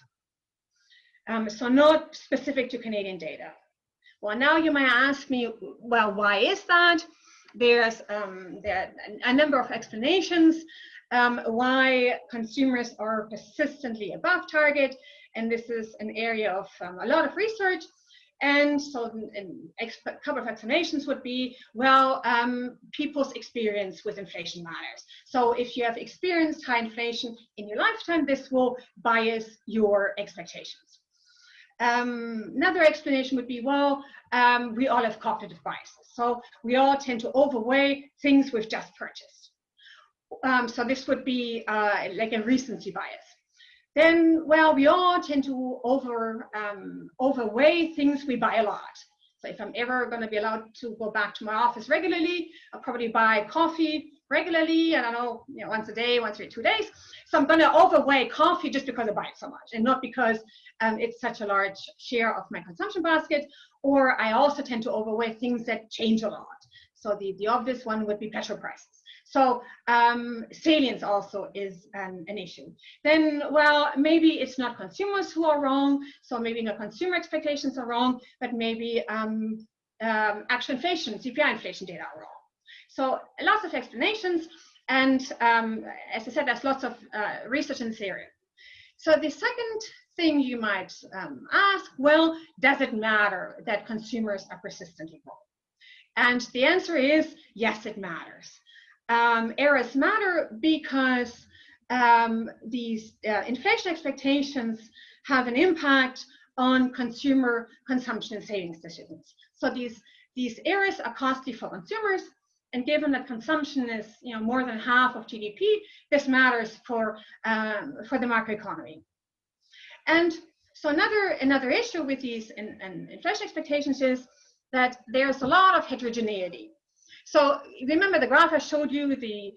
So not specific to Canadian data. Well, now you might ask me, well, why is that? There's there are a number of explanations why consumers are persistently above target, and this is an area of a lot of research. And so a couple of explanations would be, well, people's experience with inflation matters. So if you have experienced high inflation in your lifetime, this will bias your expectations. Another explanation would be, well, we all have cognitive biases. So we all tend to overweigh things we've just purchased. So this would be like a recency bias. Then, well, we all tend to overweigh things we buy a lot. So if I'm ever going to be allowed to go back to my office regularly, I'll probably buy coffee regularly, I don't know, once a day, once every 2 days. So I'm going to overweigh coffee just because I buy it so much, and not because it's such a large share of my consumption basket. Or I also tend to overweigh things that change a lot. So the obvious one would be petrol prices. So salience also is an issue. Then, well, maybe it's not consumers who are wrong. So maybe not consumer expectations are wrong, but maybe actual inflation, CPI inflation data are wrong. So lots of explanations. And as I said, there's lots of research in this area. So the second thing you might ask, well, does it matter that consumers are persistently wrong? And the answer is, yes, it matters. Errors matter because these inflation expectations have an impact on consumer consumption and savings decisions. So these errors are costly for consumers, and given that consumption is more than half of GDP, this matters for the macroeconomy. And so another issue with these inflation expectations is that there's a lot of heterogeneity. So remember the graph I showed you, the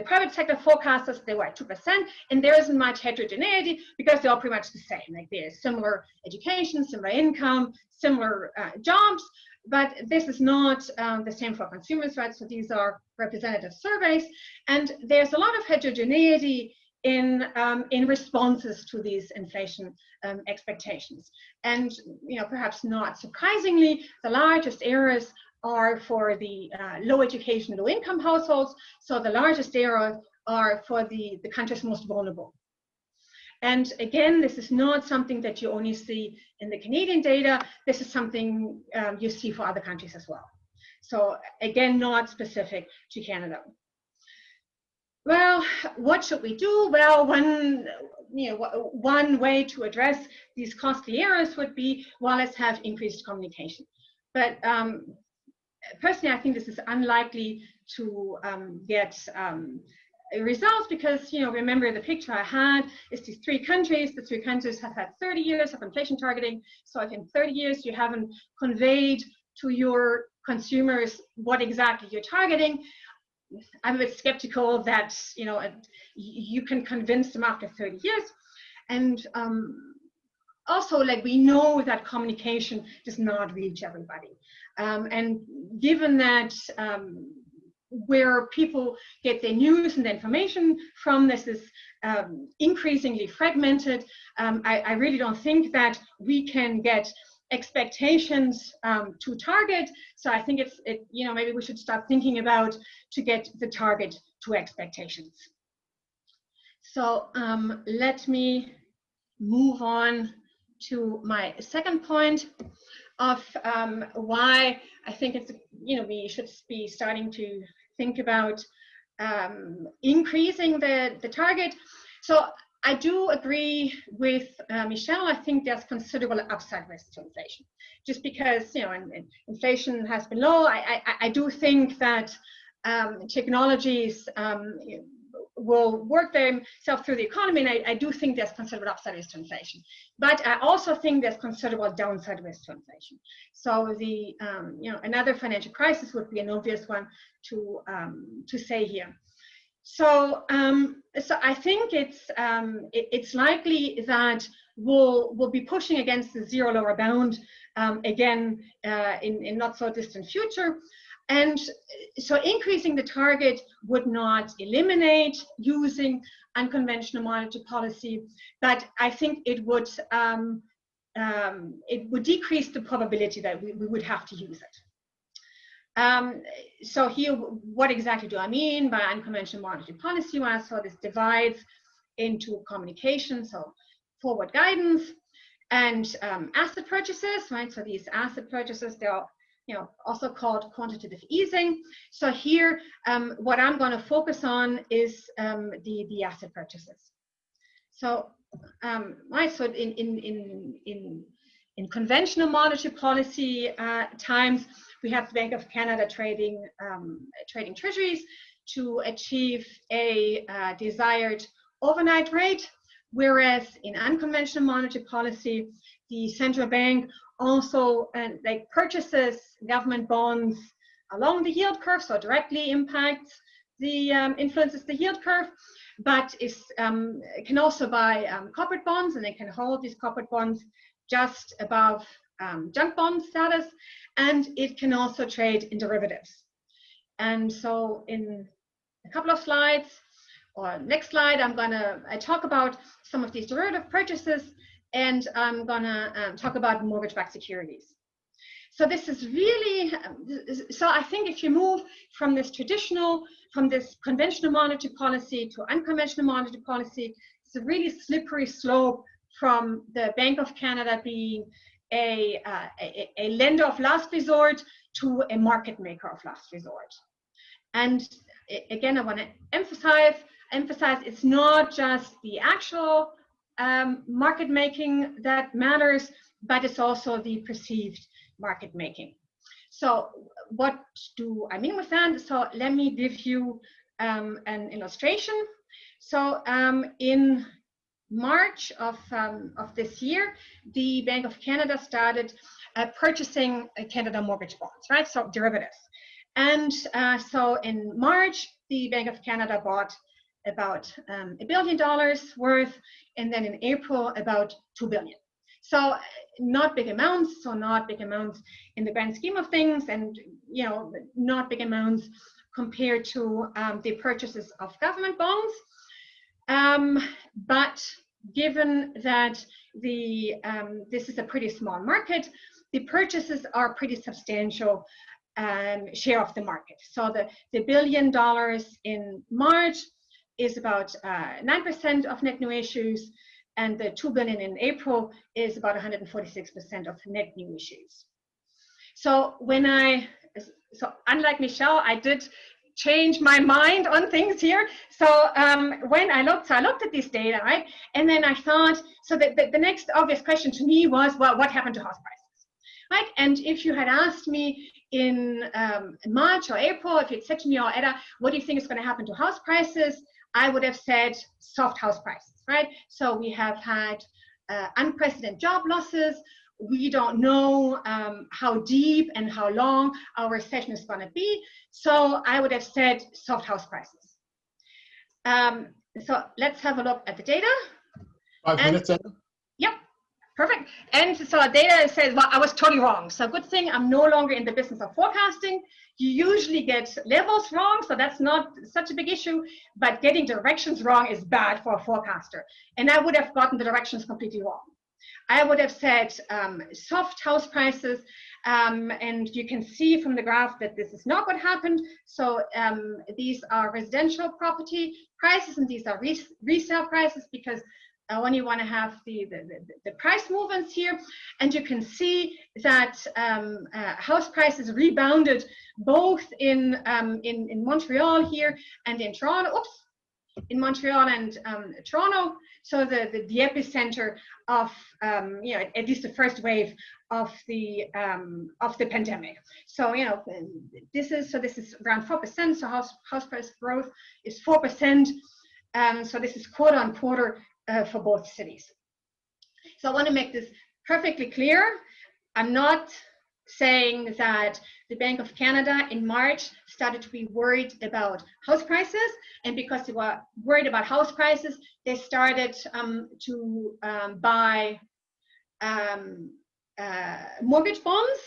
private sector forecasters, they were at 2%, and there isn't much heterogeneity because they're all pretty much the same. Like there's similar education, similar income, similar jobs, but this is not the same for consumers, right? So these are representative surveys, and there's a lot of heterogeneity in responses to these inflation expectations. And perhaps not surprisingly, the largest errors are for the low education, low income households. So the largest errors are for the countries most vulnerable. And again, this is not something that you only see in the Canadian data. This is something you see for other countries as well. So again, not specific to Canada. Well, what should we do? Well, one way to address these costly errors would be, well, let's have increased communication. But personally, I think this is unlikely to get results because, remember the picture I had is these three countries. The three countries have had 30 years of inflation targeting. So if in 30 years you haven't conveyed to your consumers what exactly you're targeting, I'm a bit skeptical that you can convince them after 30 years. And also, like, we know that communication does not reach everybody. And given that where people get their news and their information from, this is increasingly fragmented, I really don't think that we can get expectations to target. So I think maybe we should start thinking about to get the target to expectations. So let me move on to my second point of why I think it's, we should be starting to think about increasing the target. So I do agree with Michelle. I think there's considerable upside risk to inflation, just because inflation has been low. I do think that technologies will work themselves through the economy, and I do think there's considerable upside risk to inflation. But I also think there's considerable downside risk to inflation. So the another financial crisis would be an obvious one to say here. So so I think it's likely that we'll be pushing against the zero lower bound again in not so distant future. And so increasing the target would not eliminate using unconventional monetary policy, but I think it would decrease the probability that we would have to use it. So here, what exactly do I mean by unconventional monetary policy? Well, so this divides into communication, so forward guidance, and asset purchases, right? So these asset purchases, they're also called quantitative easing. So here, what I'm going to focus on is the asset purchases. So, right, so in conventional monetary policy times, we have the Bank of Canada trading treasuries to achieve a desired overnight rate, whereas in unconventional monetary policy, the central bank also purchases government bonds along the yield curve, so directly impacts the influences the yield curve, but can also buy corporate bonds, and they can hold these corporate bonds just above junk bond status, and it can also trade in derivatives. And so in a couple of slides, or next slide, I'm going to talk about some of these derivative purchases, and I'm going to talk about mortgage-backed securities. So this is really, so I think if you move from this conventional monetary policy to unconventional monetary policy, it's a really slippery slope from the Bank of Canada being a lender of last resort to a market maker of last resort. And again, I want to emphasize it's not just the actual market making that matters, but it's also the perceived market making. So what do I mean with that? So let me give you an illustration. So in March of this year, the Bank of Canada started purchasing Canada mortgage bonds, right? So derivatives. And so in March, the Bank of Canada bought about $1 billion worth, and then in April, about $2 billion. So not big amounts, in the grand scheme of things, and not big amounts compared to the purchases of government bonds. But given that this is a pretty small market, the purchases are pretty substantial share of the market. So the $1 billion in March is about 9% of net new issues, and the $2 billion in April is about 146% of net new issues. So unlike Michelle, I did change my mind on things here. So when I looked at this data, right? And then I thought, so the next obvious question to me was, well, what happened to house prices, right? And if you had asked me in March or April, if you'd said to me, oh, Edda, what do you think is going to happen to house prices? I would have said soft house prices, right? So we have had unprecedented job losses. We don't know how deep and how long our recession is going to be. So I would have said soft house prices. So let's have a look at the data. 5 minutes, Edda? Yep, perfect. And so our data says, well, I was totally wrong. So good thing I'm no longer in the business of forecasting. You usually get levels wrong, so that's not such a big issue, but getting directions wrong is bad for a forecaster. And I would have gotten the directions completely wrong. I would have said soft house prices, and you can see from the graph that this is not what happened. So these are residential property prices, and these are resale prices, because when you want to have the price movements here, and you can see that house prices rebounded both in Montreal here and in Toronto. Oops, in Montreal and Toronto. So the epicenter of at least the first wave of the pandemic. So this is around 4%. So house price growth is 4%. So this is quarter on quarter for both cities. So I want to make this perfectly clear. I'm not saying that the Bank of Canada in March started to be worried about house prices, and because they were worried about house prices, they started to buy mortgage bonds,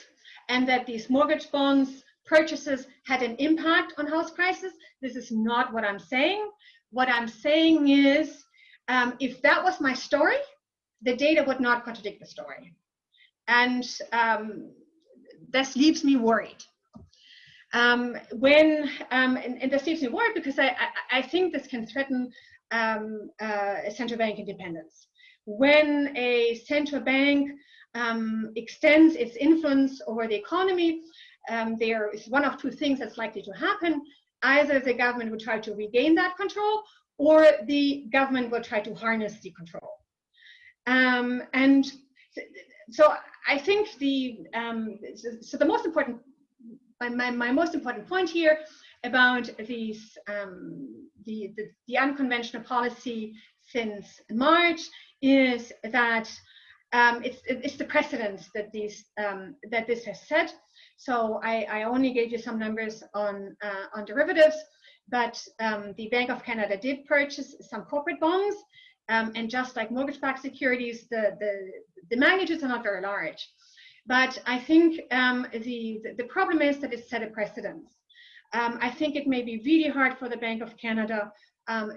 and that these mortgage bonds purchases had an impact on house prices. This is not what I'm saying. What I'm saying is, if that was my story, the data would not contradict the story. And this leaves me worried. And this leaves me worried because I think this can threaten central bank independence. When a central bank extends its influence over the economy, there is one of two things that's likely to happen. Either the government will try to regain that control, or the government will try to harness the control. And so I think the most important, my most important point here about these the unconventional policy since March is that it's the precedent that that this has set. So I only gave you some numbers on derivatives, but the Bank of Canada did purchase some corporate bonds, and just like mortgage-backed securities, the magnitudes are not very large. But I think the problem is that it's set a precedent. I think it may be really hard for the Bank of Canada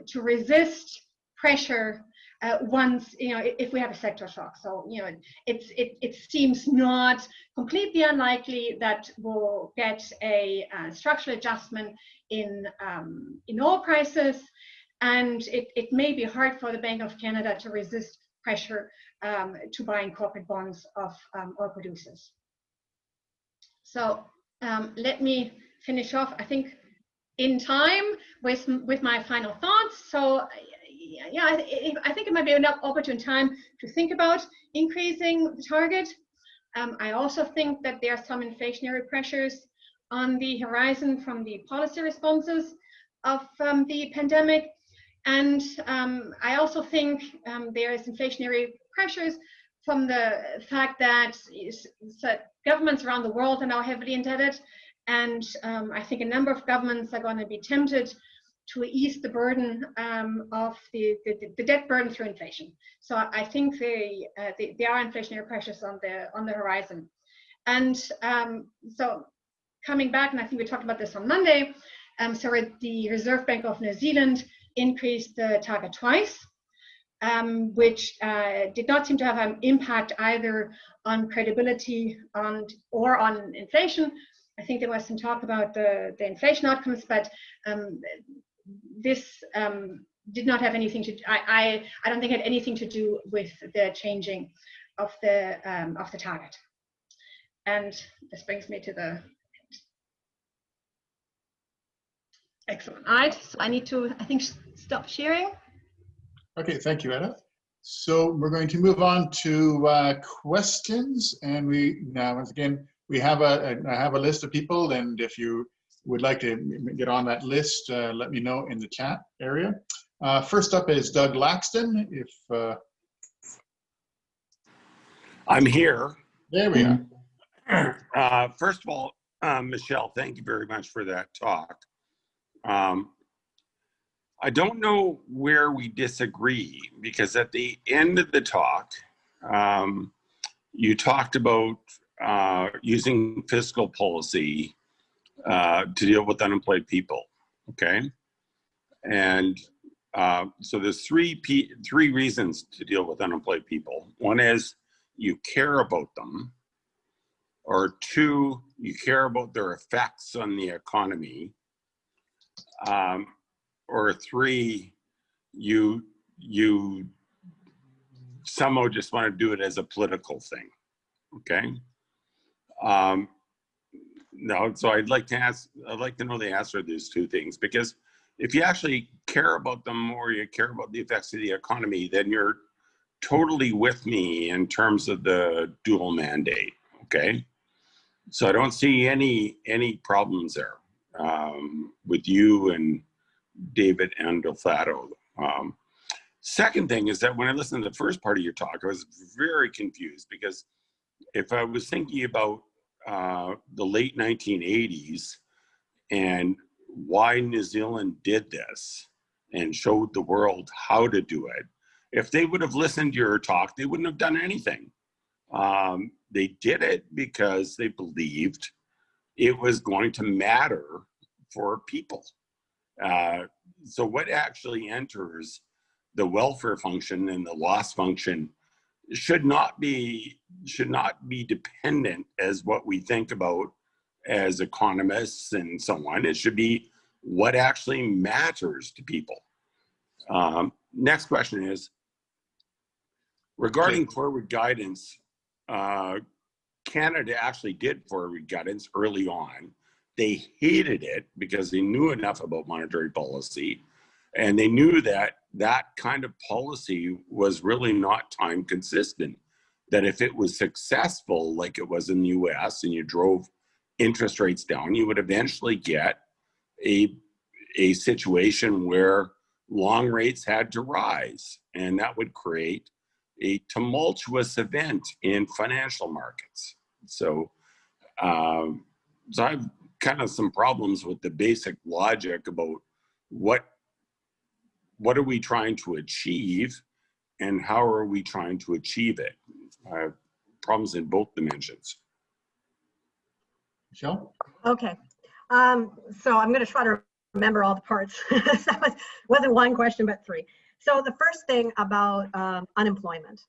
to resist pressure once, if we have a sector shock. So, it seems not completely unlikely that we'll get a structural adjustment in oil prices, and it may be hard for the Bank of Canada to resist pressure to buying corporate bonds of oil producers. So let me finish off, I think, in time with my final thoughts. So yeah, I think it might be an opportune time to think about increasing the target. I also think that there are some inflationary pressures on the horizon from the policy responses of the pandemic. And I also think there is inflationary pressures from the fact that governments around the world are now heavily indebted. And I think a number of governments are going to be tempted to ease the burden of the debt burden through inflation. So I think there are inflationary pressures on the horizon. And so coming back, and I think we talked about this on Monday, so the Reserve Bank of New Zealand increased the target twice, which did not seem to have an impact either on credibility or on inflation. I think there was some talk about the inflation outcomes, but this did not have anything to. I don't think it had anything to do with the changing of the target. And this brings me to the excellent. All right, so I need to, I think, stop sharing. Okay, thank you, Edda. So we're going to move on to questions, and once again, I have a list of people, and if you would like to get on that list, let me know in the chat area. First up is Doug Laxton. I'm here. There we are. First of all, Michelle, thank you very much for that talk. I don't know where we disagree, because at the end of the talk, you talked about using fiscal policy to deal with unemployed people, okay? And so there's three reasons to deal with unemployed people. One is you care about them, or two, you care about their effects on the economy, or three, you somehow just want to do it as a political thing, okay? No, so I'd like to know the answer to these two things, because if you actually care about them, or you care about the effects of the economy, then you're totally with me in terms of the dual mandate, okay? So I don't see any problems there with you and David and Delfato. Second thing is that when I listened to the first part of your talk, I was very confused, because if I was thinking about the late 1980s and why New Zealand did this and showed the world how to do it, if they would have listened to your talk, they wouldn't have done anything. They did it because they believed it was going to matter for people. So what actually enters the welfare function and the loss function should not be dependent as what we think about as economists and so on. It should be what actually matters to people. Next question is, regarding forward guidance, Canada actually did forward guidance early on. They hated it because they knew enough about monetary policy, and they knew that that kind of policy was really not time consistent. That if it was successful, like it was in the US, and you drove interest rates down, you would eventually get a situation where long rates had to rise, and that would create a tumultuous event in financial markets. So, so I've kind of some problems with the basic logic about what are we trying to achieve and how are we trying to achieve it. I have problems in both dimensions. Michelle? Okay. So I'm going to try to remember all the parts. So it wasn't one question, but three. So the first thing about unemployment.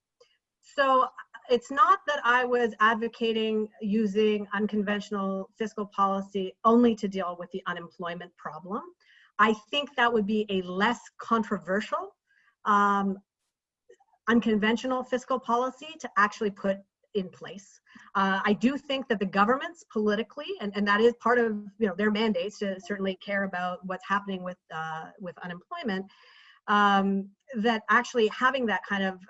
So it's not that I was advocating using unconventional fiscal policy only to deal with the unemployment problem. I think that would be a less controversial unconventional fiscal policy to actually put in place. I do think that the governments politically, and that is part of their mandates to certainly care about what's happening with unemployment, that actually having that kind of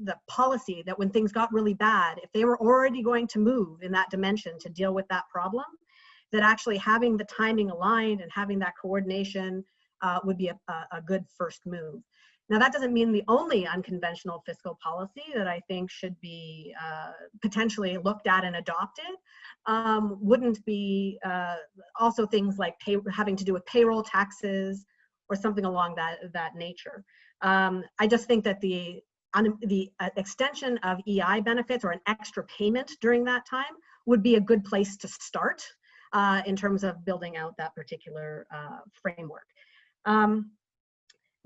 the policy that when things got really bad, if they were already going to move in that dimension to deal with that problem, that actually having the timing aligned and having that coordination would be a good first move. Now, that doesn't mean the only unconventional fiscal policy that I think should be potentially looked at and adopted wouldn't be also things like having to do with payroll taxes or something along that nature. I just think that the extension of EI benefits or an extra payment during that time would be a good place to start in terms of building out that particular framework.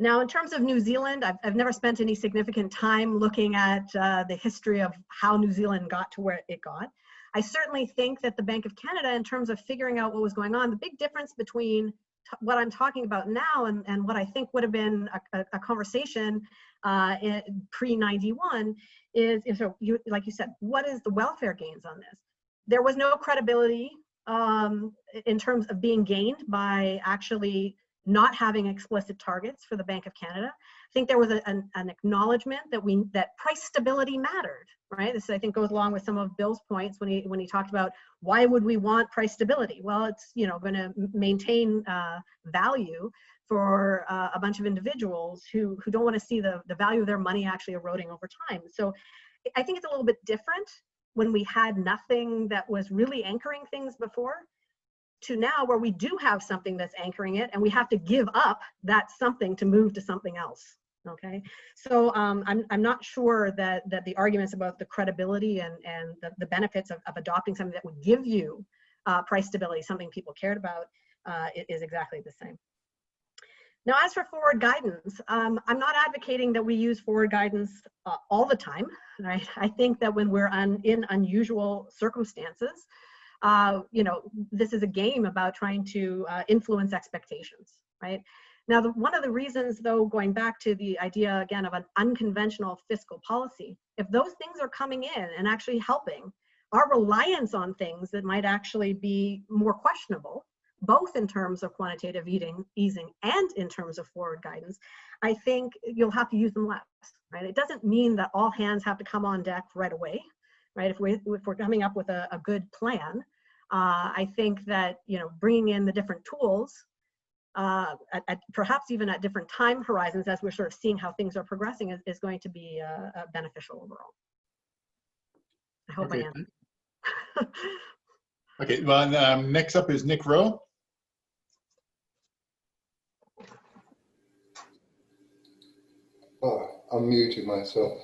Now, in terms of New Zealand, I've never spent any significant time looking at the history of how New Zealand got to where it got. I certainly think that the Bank of Canada, in terms of figuring out what was going on, the big difference between what I'm talking about now and what I think would have been a conversation pre-91 is, like you said, what is the welfare gains on this? There was no credibility in terms of being gained by actually not having explicit targets for the Bank of Canada. I think there was an acknowledgement that price stability mattered, right? This, I think, goes along with some of Bill's points when he talked about why would we want price stability? Well, it's going to maintain value for a bunch of individuals who don't want to see the value of their money actually eroding over time. So I think it's a little bit different when we had nothing that was really anchoring things before, to now where we do have something that's anchoring it and we have to give up that something to move to something else. Okay, so I'm not sure that the arguments about the credibility and the benefits of adopting something that would give you price stability, something people cared about, is exactly the same. Now, as for forward guidance, I'm not advocating that we use forward guidance all the time, right? I think that when we're in unusual circumstances, this is a game about trying to influence expectations, right? Now, one of the reasons, though, going back to the idea, again, of an unconventional fiscal policy, if those things are coming in and actually helping, our reliance on things that might actually be more questionable, both in terms of quantitative easing and in terms of forward guidance, I think you'll have to use them less, right? It doesn't mean that all hands have to come on deck right away, right? If we're coming up with a good plan, I think that bringing in the different tools perhaps even at different time horizons, as we're sort of seeing how things are progressing, is going to be beneficial overall. I hope I answered. Okay, well, next up is Nick Rowe. I'm muting myself.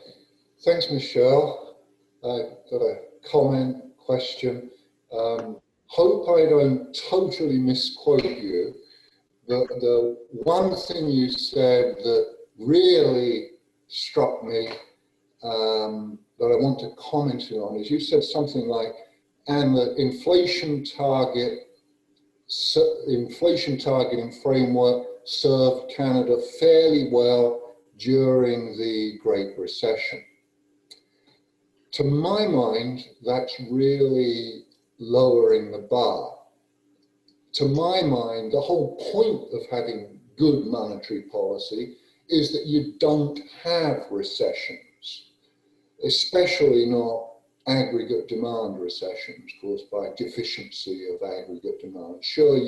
Thanks, Michelle. I've got a comment, question. Hope I don't totally misquote you. The one thing you said that really struck me that I want to comment on is you said something like, and the inflation targeting framework served Canada fairly well during the Great Recession. To my mind, that's really lowering the bar. To my mind, the whole point of having good monetary policy is that you don't have recessions, especially not aggregate demand recessions caused by deficiency of aggregate demand. Sure,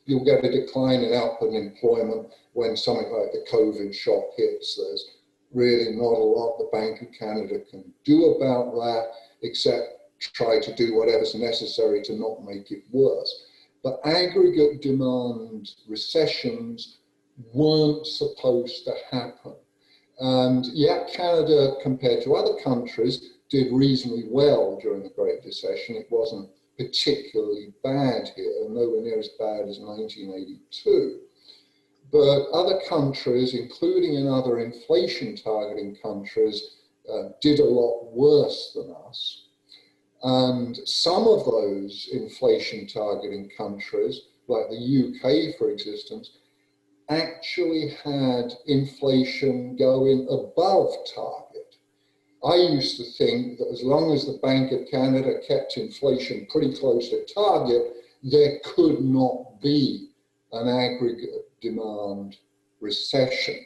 you'll get a decline in output and employment when something like the COVID shock hits. There's really not a lot the Bank of Canada can do about that, except try to do whatever's necessary to not make it worse. But aggregate demand recessions weren't supposed to happen. And yet Canada, compared to other countries, did reasonably well during the Great Recession. It wasn't particularly bad here, nowhere near as bad as 1982. But other countries, including in other inflation targeting countries, did a lot worse than us. And some of those inflation targeting countries, like the UK for instance, actually had inflation going above target. I used to think that as long as the Bank of Canada kept inflation pretty close to target, there could not be an aggregate demand recession.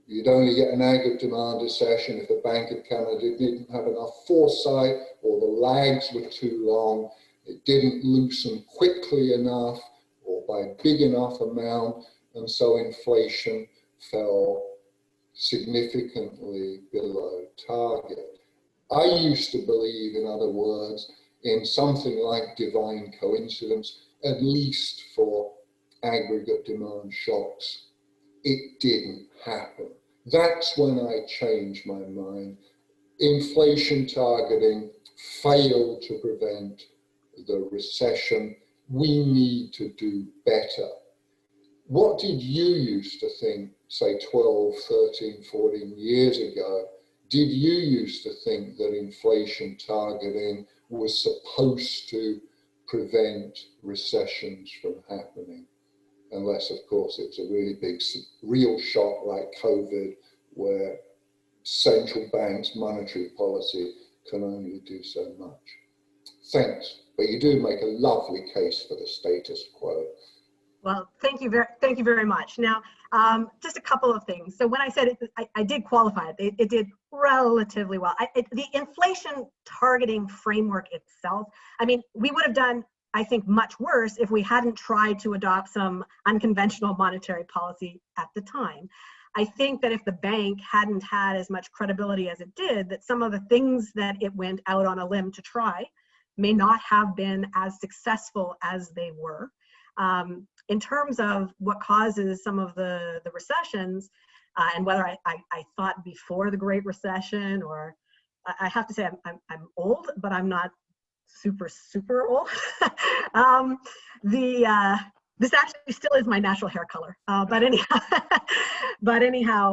You'd only get an aggregate demand recession if the Bank of Canada didn't have enough foresight, or the lags were too long, it didn't loosen quickly enough or by a big enough amount, and so inflation fell significantly below target. I used to believe, in other words, in something like divine coincidence, at least for aggregate demand shocks. It didn't happen. That's when I changed my mind. Inflation targeting failed to prevent the recession. We need to do better. What did you used to think, say 12, 13, 14 years ago? Did you used to think that inflation targeting was supposed to prevent recessions from happening? Unless, of course, it's a really big, real shock like COVID, where central banks' monetary policy can only do so much. Thanks, but you do make a lovely case for the status quo. Well, thank you very much. Now, just a couple of things. So when I said it, I did qualify it. It did relatively well. The inflation targeting framework itself, I mean, we would have done, I think, much worse if we hadn't tried to adopt some unconventional monetary policy at the time. I think that if the bank hadn't had as much credibility as it did, that some of the things that it went out on a limb to try may not have been as successful as they were. In terms of what causes some of the recessions, and whether I thought before the Great Recession, or I have to say I'm old, but I'm not super old. This actually still is my natural hair color, but anyhow,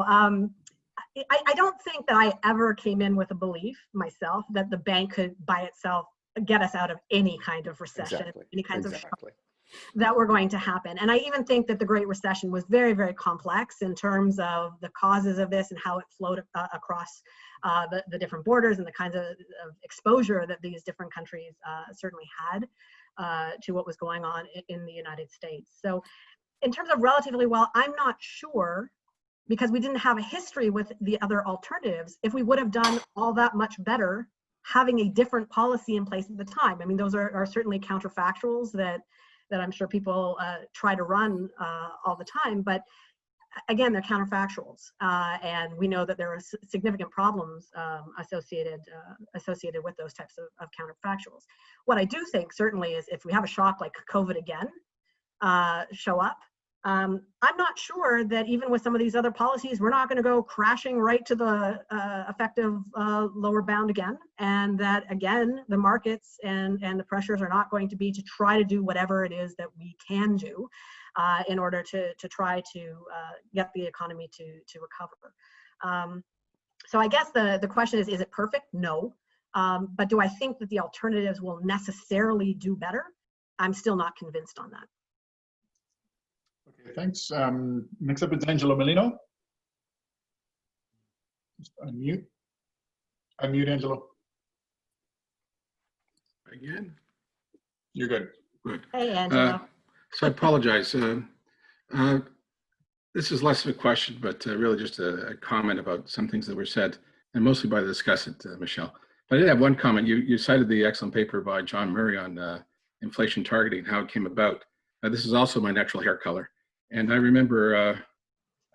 I don't think that I ever came in with a belief myself that the bank could by itself get us out of any kind of recession, any kinds of shock that were going to happen. And I even think that the Great Recession was very, very complex in terms of the causes of this and how it flowed across the different borders and the kinds of exposure that these different countries certainly had to what was going on in the United States. So in terms of relatively well, I'm not sure, because we didn't have a history with the other alternatives, if we would have done all that much better having a different policy in place at the time. I mean, those are certainly counterfactuals that that I'm sure people try to run all the time, but again, they're counterfactuals, and we know that there are significant problems associated with those types of counterfactuals. What I do think certainly is if we have a shock like COVID again show up, I'm not sure that even with some of these other policies, we're not going to go crashing right to the effective lower bound again, and that again, the markets and the pressures are not going to be to try to do whatever it is that we can do in order to try to get the economy to recover. So I guess the question is it perfect? No. But do I think that the alternatives will necessarily do better? I'm still not convinced on that. Okay, thanks. Next up is Angelo Molino. Just unmute. Unmute, Angelo. Again? You're good. Good. Hey, Angelo. So I apologize. This is less of a question, but really just a comment about some things that were said, and mostly by the discussant, Michelle. But I did have one comment. You cited the excellent paper by John Murray on inflation targeting, how it came about. This is also my natural hair color. And I remember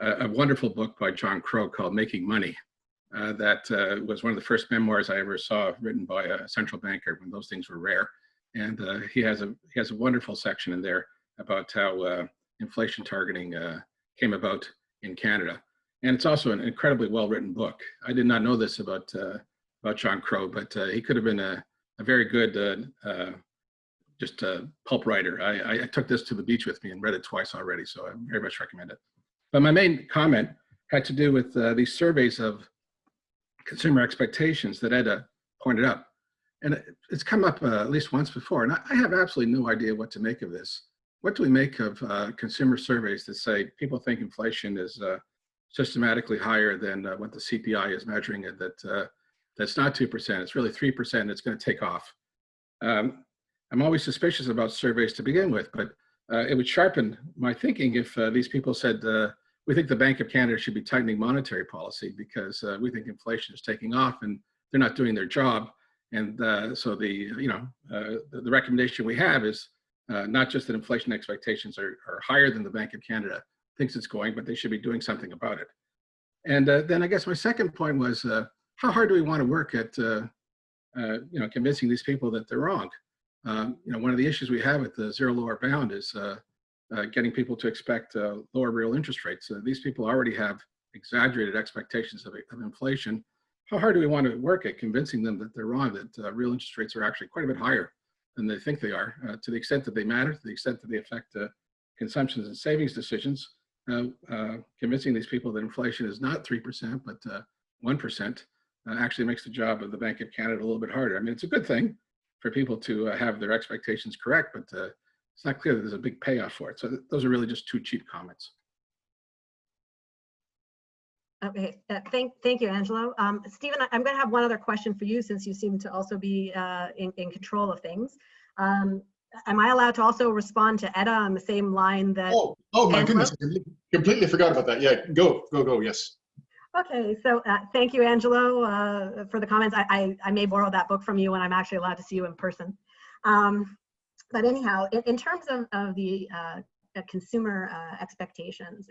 a wonderful book by John Crow called Making Money. That was one of the first memoirs I ever saw written by a central banker when those things were rare. And he has a wonderful section in there about how inflation targeting came about in Canada. And it's also an incredibly well-written book. I did not know this about John Crow, but he could have been a very good just a pulp writer. I took this to the beach with me and read it twice already, so I very much recommend it. But my main comment had to do with these surveys of consumer expectations that Edda pointed out. And it's come up at least once before, and I have absolutely no idea what to make of this. What do we make of consumer surveys that say people think inflation is systematically higher than what the CPI is measuring it, that's not 2%, it's really 3%, and it's going to take off. I'm always suspicious about surveys to begin with, but it would sharpen my thinking if these people said, we think the Bank of Canada should be tightening monetary policy because we think inflation is taking off and they're not doing their job. And so the recommendation we have is not just that inflation expectations are higher than the Bank of Canada thinks it's going, but they should be doing something about it. And then I guess my second point was, how hard do we want to work at convincing these people that they're wrong? One of the issues we have with the zero lower bound is getting people to expect lower real interest rates. These people already have exaggerated expectations of inflation. How hard do we want to work at convincing them that they're wrong, that real interest rates are actually quite a bit higher than they think they are, to the extent that they matter, to the extent that they affect consumptions and savings decisions, convincing these people that inflation is not 3%, but 1% actually makes the job of the Bank of Canada a little bit harder. I mean, it's a good thing for people to have their expectations correct, but it's not clear that there's a big payoff for it. So those are really just two cheap comments. Okay, thank you, Angelo. Stephen, I'm going to have one other question for you since you seem to also be in control of things. Am I allowed to also respond to Edda on the same line that? Oh my goodness, I completely forgot about that. Yeah, go, yes. Okay, so thank you, Angelo, for the comments. I may borrow that book from you when I'm actually allowed to see you in person. But anyhow, in terms of the consumer expectations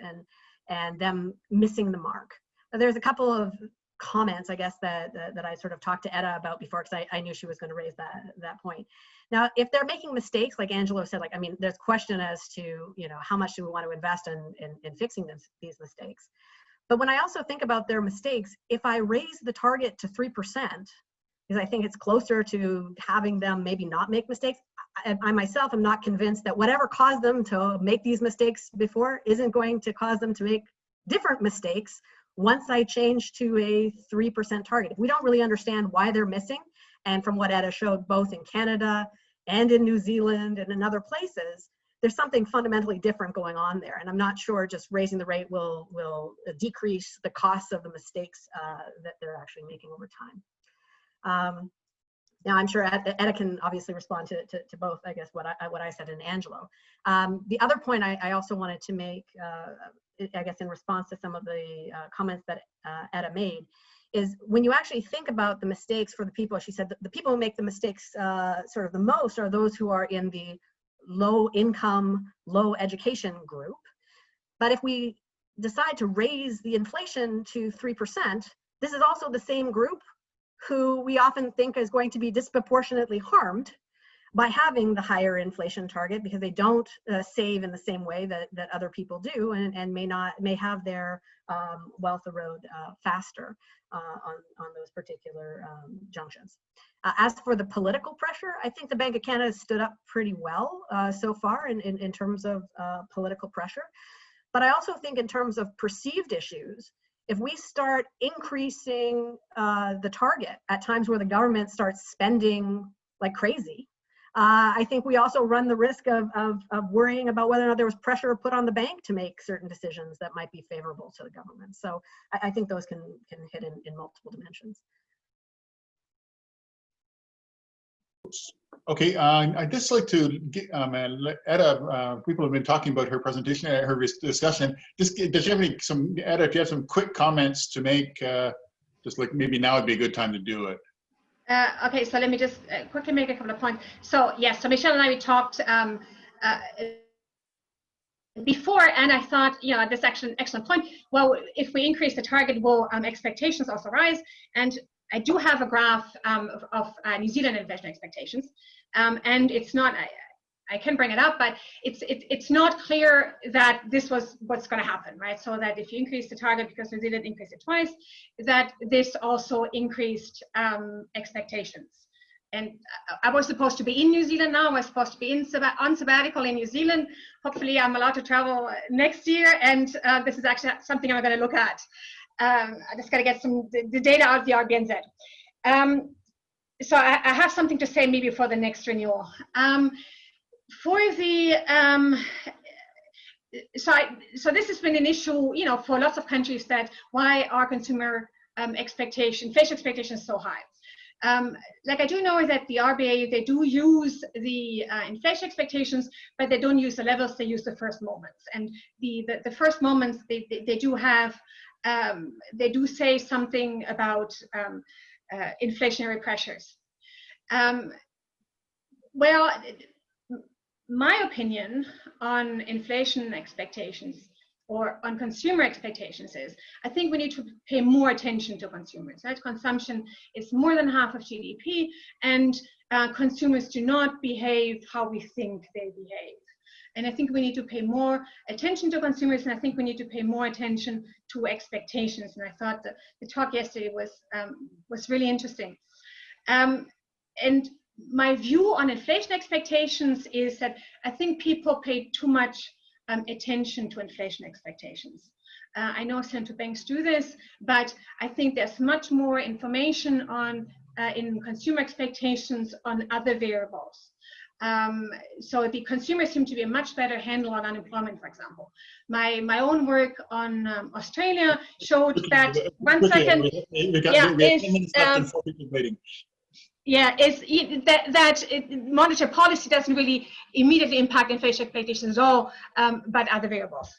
and them missing the mark, there's a couple of comments, I guess, that I sort of talked to Edda about before, because I knew she was going to raise that point. Now, if they're making mistakes, like Angelo said, like, I mean, there's question as to, how much do we want to invest in fixing these mistakes. But when I also think about their mistakes, if I raise the target to 3%, because I think it's closer to having them maybe not make mistakes, I myself am not convinced that whatever caused them to make these mistakes before isn't going to cause them to make different mistakes once I change to a 3% target. If we don't really understand why they're missing, and from what Edda showed both in Canada and in New Zealand and in other places, there's something fundamentally different going on there. And I'm not sure just raising the rate will decrease the costs of the mistakes that they're actually making over time. Now, I'm sure Edda can obviously respond to both, I guess, what I said and Angelo. The other point I also wanted to make, I guess, in response to some of the comments that Edda made, is when you actually think about the mistakes for the people, she said that the people who make the mistakes sort of the most are those who are in the low income, low education group. But if we decide to raise the inflation to 3%, this is also the same group who we often think is going to be disproportionately harmed by having the higher inflation target, because they don't save in the same way that other people do, and may have their wealth erode faster on those particular junctions. As for the political pressure, I think the Bank of Canada stood up pretty well so far in terms of political pressure. But I also think in terms of perceived issues, if we start increasing the target at times where the government starts spending like crazy, I think we also run the risk of worrying about whether or not there was pressure put on the bank to make certain decisions that might be favorable to the government. So I think those can hit in multiple dimensions. Okay, I'd just like to get, let Edda, people have been talking about her presentation, her discussion. Just, does you have any, Edda, if you have some quick comments to make, just like maybe now would be a good time to do it. Okay, so let me just quickly make a couple of points. So yes, so Michelle and I, we talked before, and I thought, this is actually an excellent point. Well, if we increase the target, will expectations also rise? And I do have a graph of New Zealand inflation expectations, and it's not. I can bring it up, but it's not clear that this was what's going to happen, right? So that if you increase the target because New Zealand increased it twice, that this also increased expectations. And I was supposed to be in New Zealand now. I was supposed to be on sabbatical in New Zealand. Hopefully, I'm allowed to travel next year, and this is actually something I'm going to look at. I just got to get the data out of the RBNZ. So I have something to say maybe for the next renewal. For the so this has been an issue, for lots of countries, that why are consumer inflation expectations so high? Like I do know that the RBA, they do use the inflation expectations, but they don't use the levels. They use the first moments, and the first moments they do have. They do say something about inflationary pressures. Well, my opinion on inflation expectations or on consumer expectations is, I think we need to pay more attention to consumers. Right? Consumption is more than half of GDP, and consumers do not behave how we think they behave. And I think we need to pay more attention to consumers, and I think we need to pay more attention to expectations. And I thought that the talk yesterday was really interesting. And my view on inflation expectations is that I think people pay too much attention to inflation expectations. I know central banks do this, but I think there's much more information on in consumer expectations on other variables. So the consumers seem to be a much better handle on unemployment, for example. My own work on Australia showed that monetary policy doesn't really immediately impact inflation expectations at all, but other variables.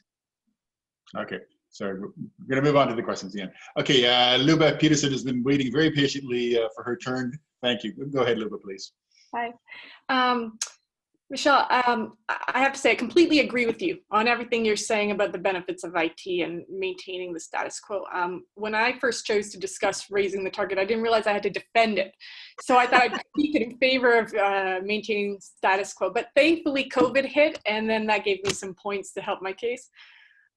Okay, sorry, we're going to move on to the questions again. Okay, Luba Peterson has been waiting very patiently for her turn. Thank you. Go ahead, Luba, please. Hi. Michelle, I have to say I completely agree with you on everything you're saying about the benefits of IT and maintaining the status quo. When I first chose to discuss raising the target, I didn't realize I had to defend it. So I thought I'd speak in favor of maintaining status quo. But thankfully COVID hit, and then that gave me some points to help my case.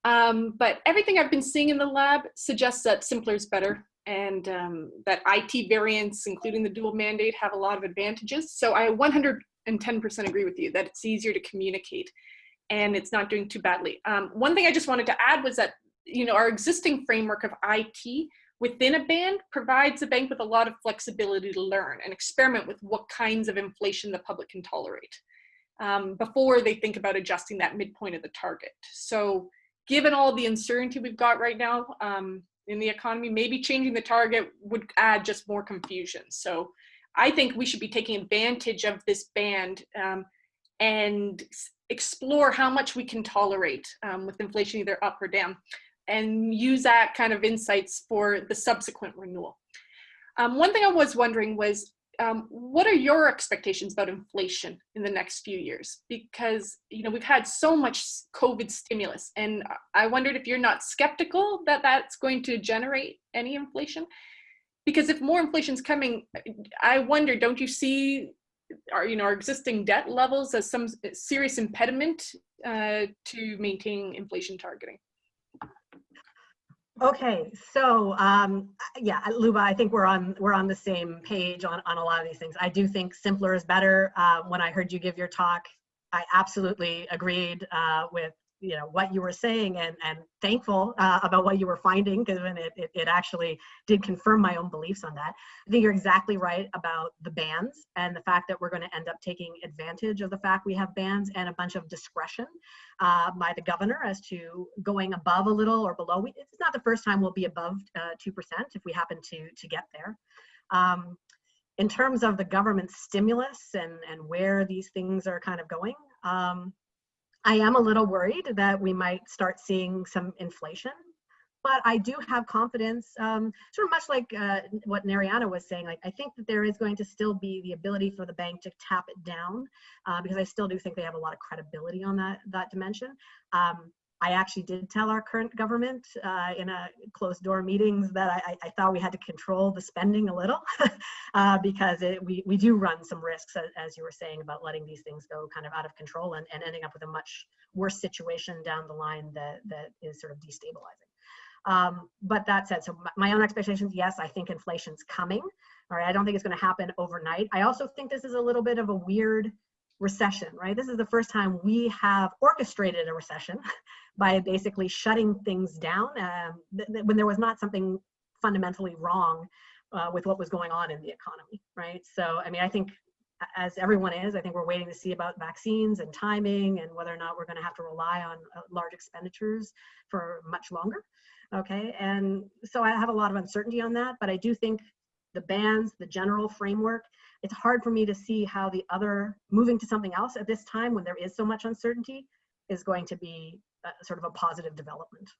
But everything I've been seeing in the lab suggests that simpler is better, and that IT variants, including the dual mandate, have a lot of advantages. So I 110% agree with you that it's easier to communicate and it's not doing too badly. One thing I just wanted to add was that, our existing framework of IT within a band provides the bank with a lot of flexibility to learn and experiment with what kinds of inflation the public can tolerate before they think about adjusting that midpoint of the target. So given all the uncertainty we've got right now in the economy, maybe changing the target would add just more confusion. So I think we should be taking advantage of this band and explore how much we can tolerate with inflation either up or down, and use that kind of insights for the subsequent renewal. One thing I was wondering was, what are your expectations about inflation in the next few years? Because, you know, we've had so much COVID stimulus, and I wondered if you're not skeptical that that's going to generate any inflation? Because if more inflation's coming, I wonder, don't you see our existing debt levels as some serious impediment to maintaining inflation targeting? Okay, so yeah, Luba, I think we're on the same page on a lot of these things. I do think simpler is better. When I heard you give your talk, I absolutely agreed with what you were saying, and thankful about what you were finding, because it actually did confirm my own beliefs on that. I think you're exactly right about the bans and the fact that we're going to end up taking advantage of the fact we have bans and a bunch of discretion by the governor as to going above a little or below. It's not the first time we'll be above 2% if we happen to get there. In terms of the government stimulus and where these things are kind of going, I am a little worried that we might start seeing some inflation, but I do have confidence, sort of much like what Nariana was saying. Like, I think that there is going to still be the ability for the bank to tap it down, because I still do think they have a lot of credibility on that dimension. I actually did tell our current government in a closed door meetings that I thought we had to control the spending a little because we do run some risks, as you were saying, about letting these things go kind of out of control and ending up with a much worse situation down the line that is sort of destabilizing. But that said, so my own expectations, yes, I think inflation's coming. All right, I don't think it's going to happen overnight. I also think this is a little bit of a weird recession, right? This is the first time we have orchestrated a recession by basically shutting things down when there was not something fundamentally wrong with what was going on in the economy, right? So, I mean, I think as everyone is, I think we're waiting to see about vaccines and timing and whether or not we're going to have to rely on large expenditures for much longer, okay? And so I have a lot of uncertainty on that, but I do think the bans, the general framework, it's hard for me to see how the other moving to something else at this time when there is so much uncertainty is going to be sort of a positive development.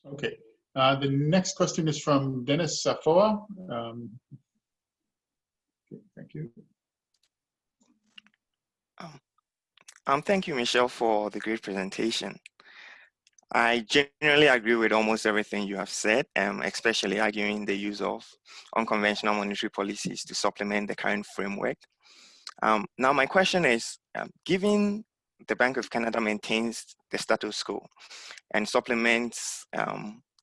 Okay, the next question is from Dennis Safoa. Okay, thank you. Thank you, Michelle, for the great presentation. I generally agree with almost everything you have said, especially arguing the use of unconventional monetary policies to supplement the current framework. Now, my question is, given the Bank of Canada maintains the status quo and supplements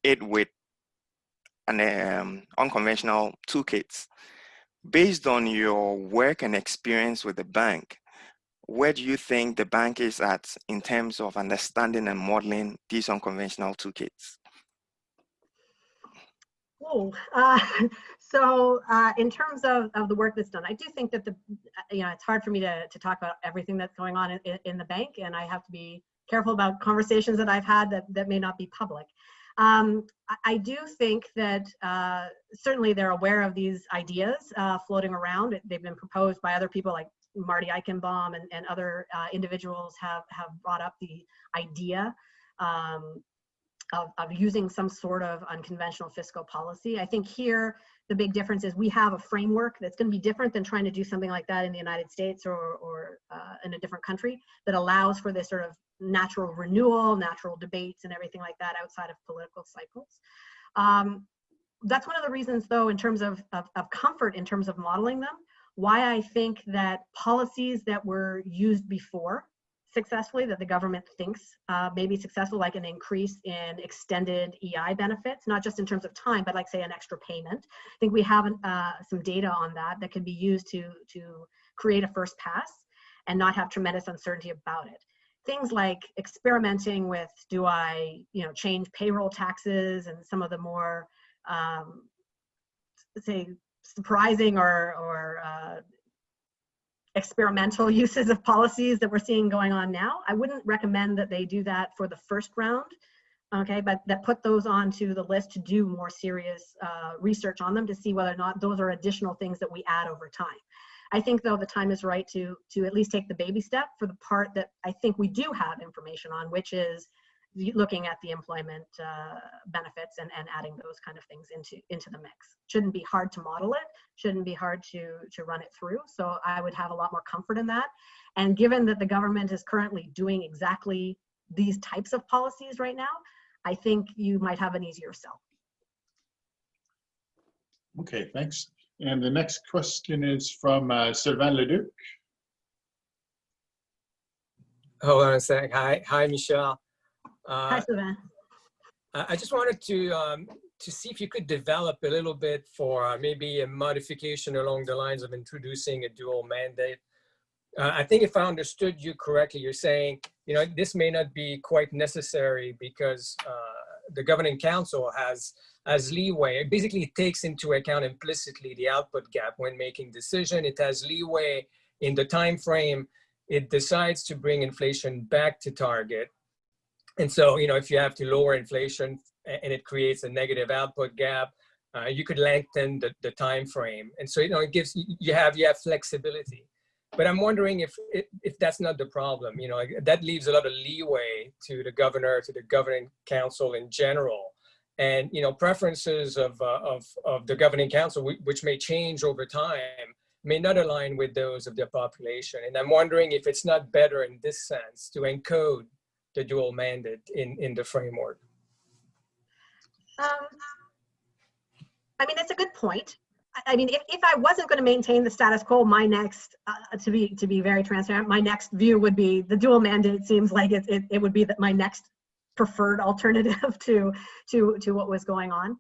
it with an unconventional toolkits, based on your work and experience with the bank, where do you think the bank is at in terms of understanding and modeling these unconventional toolkits? Oh, so in terms of the work that's done, I do think that it's hard for me to talk about everything that's going on in the bank, and I have to be careful about conversations that I've had that may not be public. I do think that certainly they're aware of these ideas floating around. They've been proposed by other people like Marty Eichenbaum and other individuals have brought up the idea of using some sort of unconventional fiscal policy. I think here the big difference is we have a framework that's going to be different than trying to do something like that in the United States or in a different country that allows for this sort of natural renewal, natural debates and everything like that outside of political cycles. That's one of the reasons, though, in terms of comfort in terms of modeling them, why I think that policies that were used before successfully, that the government thinks may be successful, like an increase in extended EI benefits, not just in terms of time, but like say an extra payment. I think we have some data on that can be used to create a first pass and not have tremendous uncertainty about it. Things like experimenting with, do I change payroll taxes and some of the more, say, surprising or experimental uses of policies that we're seeing going on now. I wouldn't recommend that they do that for the first round, okay, but that put those onto the list to do more serious research on them to see whether or not those are additional things that we add over time. I think, though, the time is right to at least take the baby step for the part that I think we do have information on, which is looking at the employment benefits and adding those kind of things into the mix. Shouldn't be hard to model it, shouldn't be hard to run it through. So I would have a lot more comfort in that. And given that the government is currently doing exactly these types of policies right now, I think you might have an easier sell. Okay, thanks. And the next question is from Sylvain Leduc. Hold on a sec. Hi, Michelle. Hi, Sylvain. I just wanted to see if you could develop a little bit for maybe a modification along the lines of introducing a dual mandate. I think if I understood you correctly, you're saying, this may not be quite necessary because the governing council has leeway. It basically takes into account implicitly the output gap when making decision. It has leeway in the time frame. It decides to bring inflation back to target. And so, if you have to lower inflation and it creates a negative output gap, you could lengthen the time frame. And so, it gives, you have flexibility. But I'm wondering if that's not the problem. That leaves a lot of leeway to the governor, to the governing council in general. And, preferences of the governing council, which may change over time, may not align with those of the population. And I'm wondering if it's not better in this sense to encode the dual mandate in the framework. I mean, it's a good point. I mean, if I wasn't going to maintain the status quo, my next, to be very transparent, my next view would be the dual mandate. Seems like it would be my next preferred alternative to what was going on.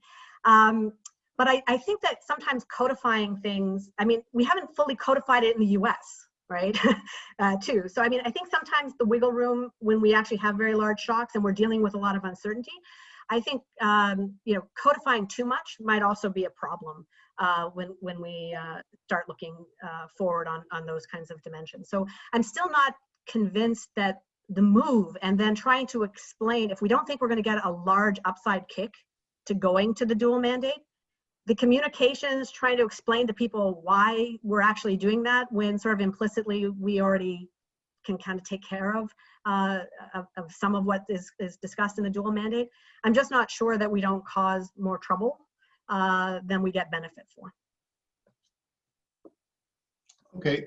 But I think that sometimes codifying things, I mean, we haven't fully codified it in the US, right? Too. So, I mean, I think sometimes the wiggle room when we actually have very large shocks and we're dealing with a lot of uncertainty, I think, codifying too much might also be a problem when we start looking forward on those kinds of dimensions. So I'm still not convinced that the move and then trying to explain, if we don't think we're going to get a large upside kick to going to the dual mandate, the communications trying to explain to people why we're actually doing that when sort of implicitly we already can kind of take care of some of what is discussed in the dual mandate. I'm just not sure that we don't cause more trouble than we get benefit for. Okay,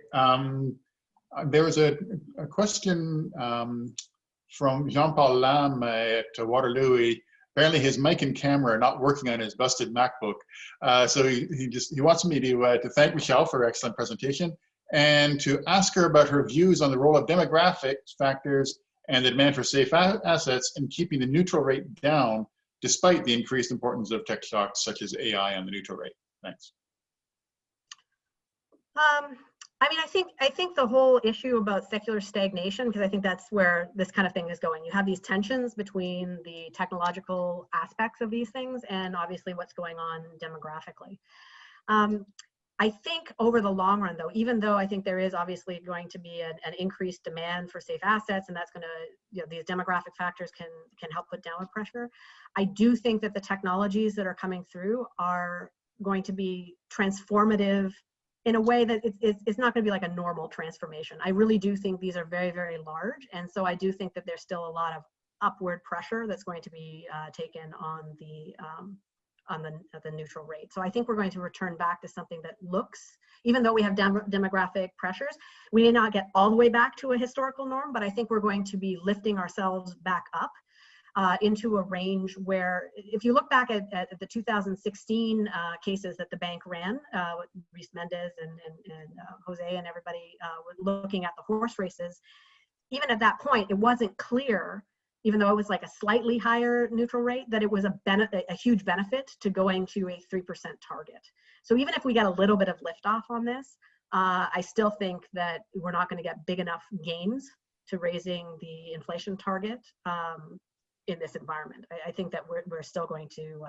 there was a question from Jean-Paul Lam at Waterloo. Apparently his mic and camera are not working on his busted MacBook. So he wants me to thank Michelle for her excellent presentation and to ask her about her views on the role of demographic factors and the demand for safe assets in keeping the neutral rate down despite the increased importance of tech shocks such as AI on the neutral rate. Thanks. I mean, I think the whole issue about secular stagnation, because I think that's where this kind of thing is going. You have these tensions between the technological aspects of these things and obviously what's going on demographically. I think over the long run, though, even though I think there is obviously going to be an increased demand for safe assets, and that's going to, these demographic factors can help put downward pressure. I do think that the technologies that are coming through are going to be transformative in a way that it's not going to be like a normal transformation. I really do think these are very, very large. And so I do think that there's still a lot of upward pressure that's going to be taken on the neutral rate. So I think we're going to return back to something that looks, even though we have demographic pressures, we may not get all the way back to a historical norm, but I think we're going to be lifting ourselves back up into a range where, if you look back at the 2016 cases that the bank ran, with Reese Mendez and Jose and everybody looking at the horse races, even at that point, it wasn't clear, even though it was like a slightly higher neutral rate, that it was a huge benefit to going to a 3% target. So even if we get a little bit of liftoff on this, I still think that we're not going to get big enough gains to raising the inflation target in this environment. I think that we're still going to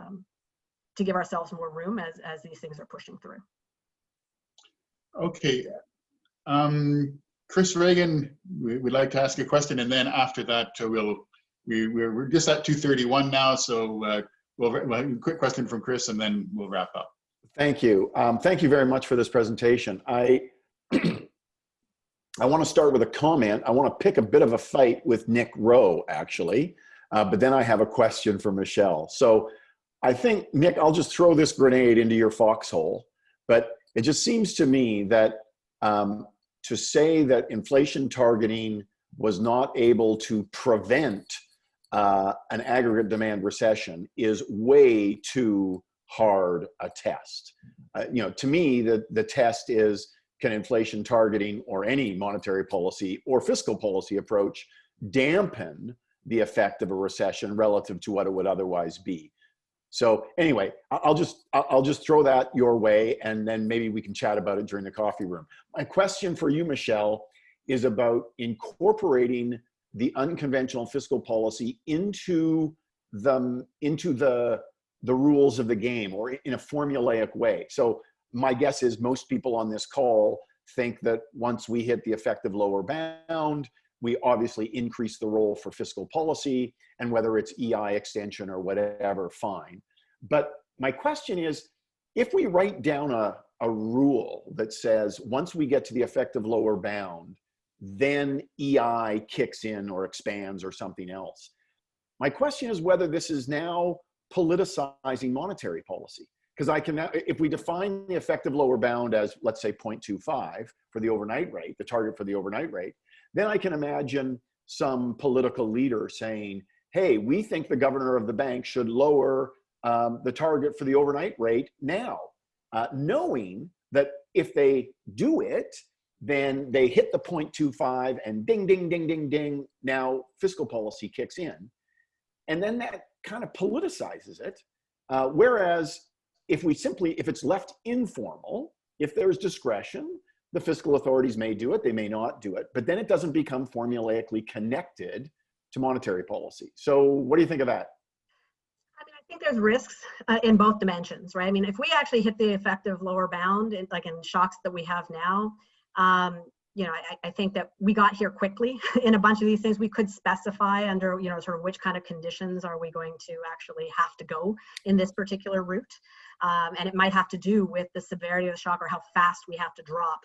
give ourselves more room as these things are pushing through. Okay. Chris Reagan, we'd like to ask a question, and then after that, we're just at 2:31 now, so we'll a quick question from Chris, and then we'll wrap up. Thank you. Thank you very much for this presentation. I want to start with a comment. I want to pick a bit of a fight with Nick Rowe, actually. But then I have a question for Michelle. So I think, Nick, I'll just throw this grenade into your foxhole. But it just seems to me that to say that inflation targeting was not able to prevent an aggregate demand recession is way too hard a test. To me, the test is, can inflation targeting or any monetary policy or fiscal policy approach dampen the effect of a recession relative to what it would otherwise be? So anyway, I'll just throw that your way, and then maybe we can chat about it during the coffee room. My question for you, Michelle, is about incorporating the unconventional fiscal policy into the rules of the game, or in a formulaic way. So my guess is most people on this call think that once we hit the effective lower bound, we obviously increase the role for fiscal policy, and whether it's EI extension or whatever, fine. But my question is, if we write down a rule that says once we get to the effective lower bound, then EI kicks in or expands or something else. My question is whether this is now politicizing monetary policy. Because if we define the effective lower bound as, let's say, 0.25 for the overnight rate, the target for the overnight rate, then I can imagine some political leader saying, hey, we think the governor of the bank should lower the target for the overnight rate now, knowing that if they do it, then they hit the 0.25 and ding, ding, ding, ding, ding, now fiscal policy kicks in. And then that kind of politicizes it. Whereas if it's left informal, if there's discretion, the fiscal authorities may do it, they may not do it, but then it doesn't become formulaically connected to monetary policy. So what do you think of that? I mean, I think there's risks in both dimensions, right? I mean, if we actually hit the effective lower bound, like in shocks that we have now, I think that we got here quickly in a bunch of these things. We could specify under, sort of which kind of conditions are we going to actually have to go in this particular route. And it might have to do with the severity of the shock or how fast we have to drop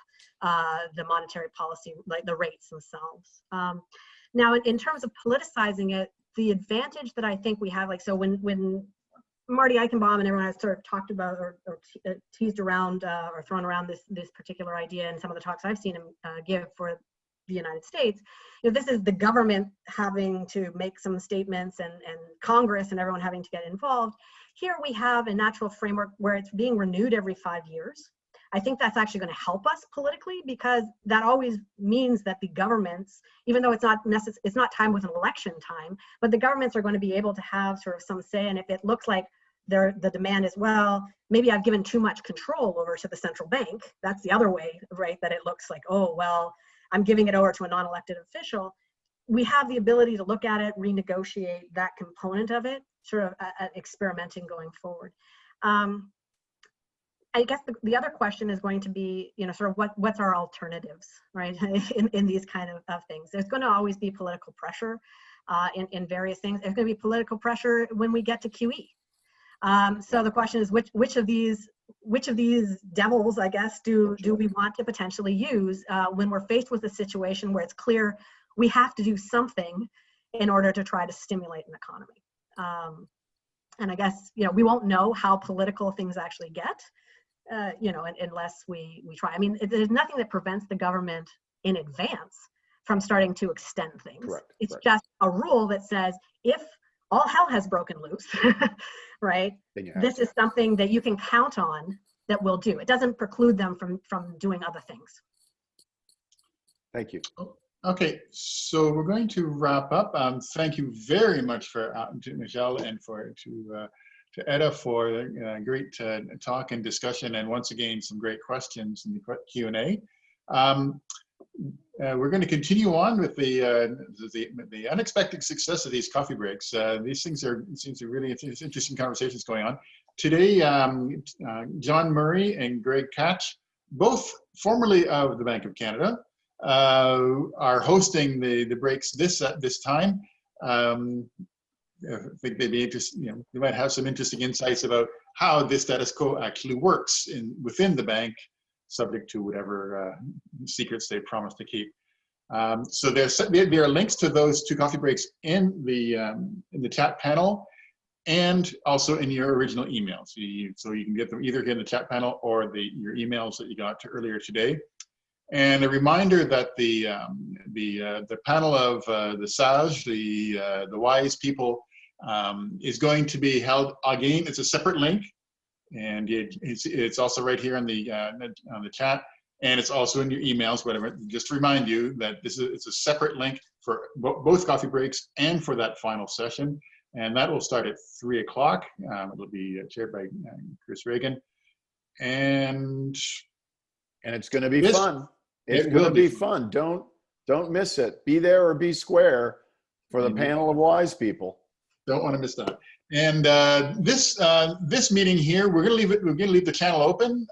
the monetary policy, like the rates themselves. Now, in terms of politicizing it, the advantage that I think we have, so when Marty Eichenbaum and everyone has sort of talked about or teased around or thrown around this particular idea in some of the talks I've seen him give for the United States, this is the government having to make some statements and Congress and everyone having to get involved. Here we have a natural framework where it's being renewed every 5 years. I think that's actually going to help us politically, because that always means that the governments, even though it's not time with an election time, but the governments are going to be able to have sort of some say. And if it looks like the demand is, well, maybe I've given too much control over to the central bank. That's the other way, right? That it looks like, oh, well, I'm giving it over to a non-elected official. We have the ability to look at it, renegotiate that component of it, sort of experimenting going forward. I guess the other question is going to be, sort of what's our alternatives, right? in these kind of things. There's going to always be political pressure in various things. There's going to be political pressure when we get to QE. So the question is, which of these devils, I guess, do we want to potentially use when we're faced with a situation where it's clear we have to do something in order to try to stimulate an economy. And I guess, we won't know how political things actually get, unless we try. I mean, there's nothing that prevents the government in advance from starting to extend things. Correct, it's just a rule that says, if all hell has broken loose, right, this is something that you can count on that will do. It doesn't preclude them from doing other things. Thank you. Okay, so we're going to wrap up. Thank you very much to Michelle and to Edda for a great talk and discussion, and once again some great questions in the Q&A. We're going to continue on with the unexpected success of these coffee breaks. These things seems to really interesting conversations going on today. John Murray and Greg Catch, both formerly of the Bank of Canada, are hosting the breaks this time. I think they'd be interested. They might have some interesting insights about how this status quo actually works within the bank, subject to whatever secrets they promise to keep. So there are links to those 2 coffee breaks in the chat panel, and also in your original emails. So you can get them either in the chat panel or your emails that you got earlier today. And a reminder that the panel of the sage, the wise people, is going to be held again. It's a separate link, and it's also right here on the chat, and it's also in your emails. Whatever. Just to remind you that it's a separate link for both coffee breaks and for that final session, and that will start at 3 o'clock. It'll be chaired by Chris Reagan, and it's going to be fun. It's going to be fun. Don't miss it. Be there or be square for the panel of wise people. Don't want to miss that. And this meeting here, we're going to leave the channel open.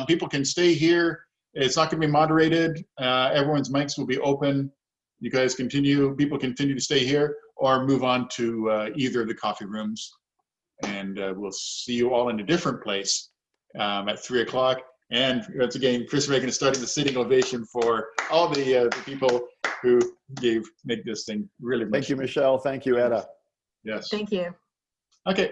People can stay here. It's not going to be moderated. Everyone's mics will be open. You guys people continue to stay here or move on to either of the coffee rooms. And we'll see you all in a different place at 3 o'clock. And once again, Chris Reagan is starting the sitting ovation for all the people who make this thing really. Thank you, Michelle. Thank you, Edda. Yes. Thank you. Okay.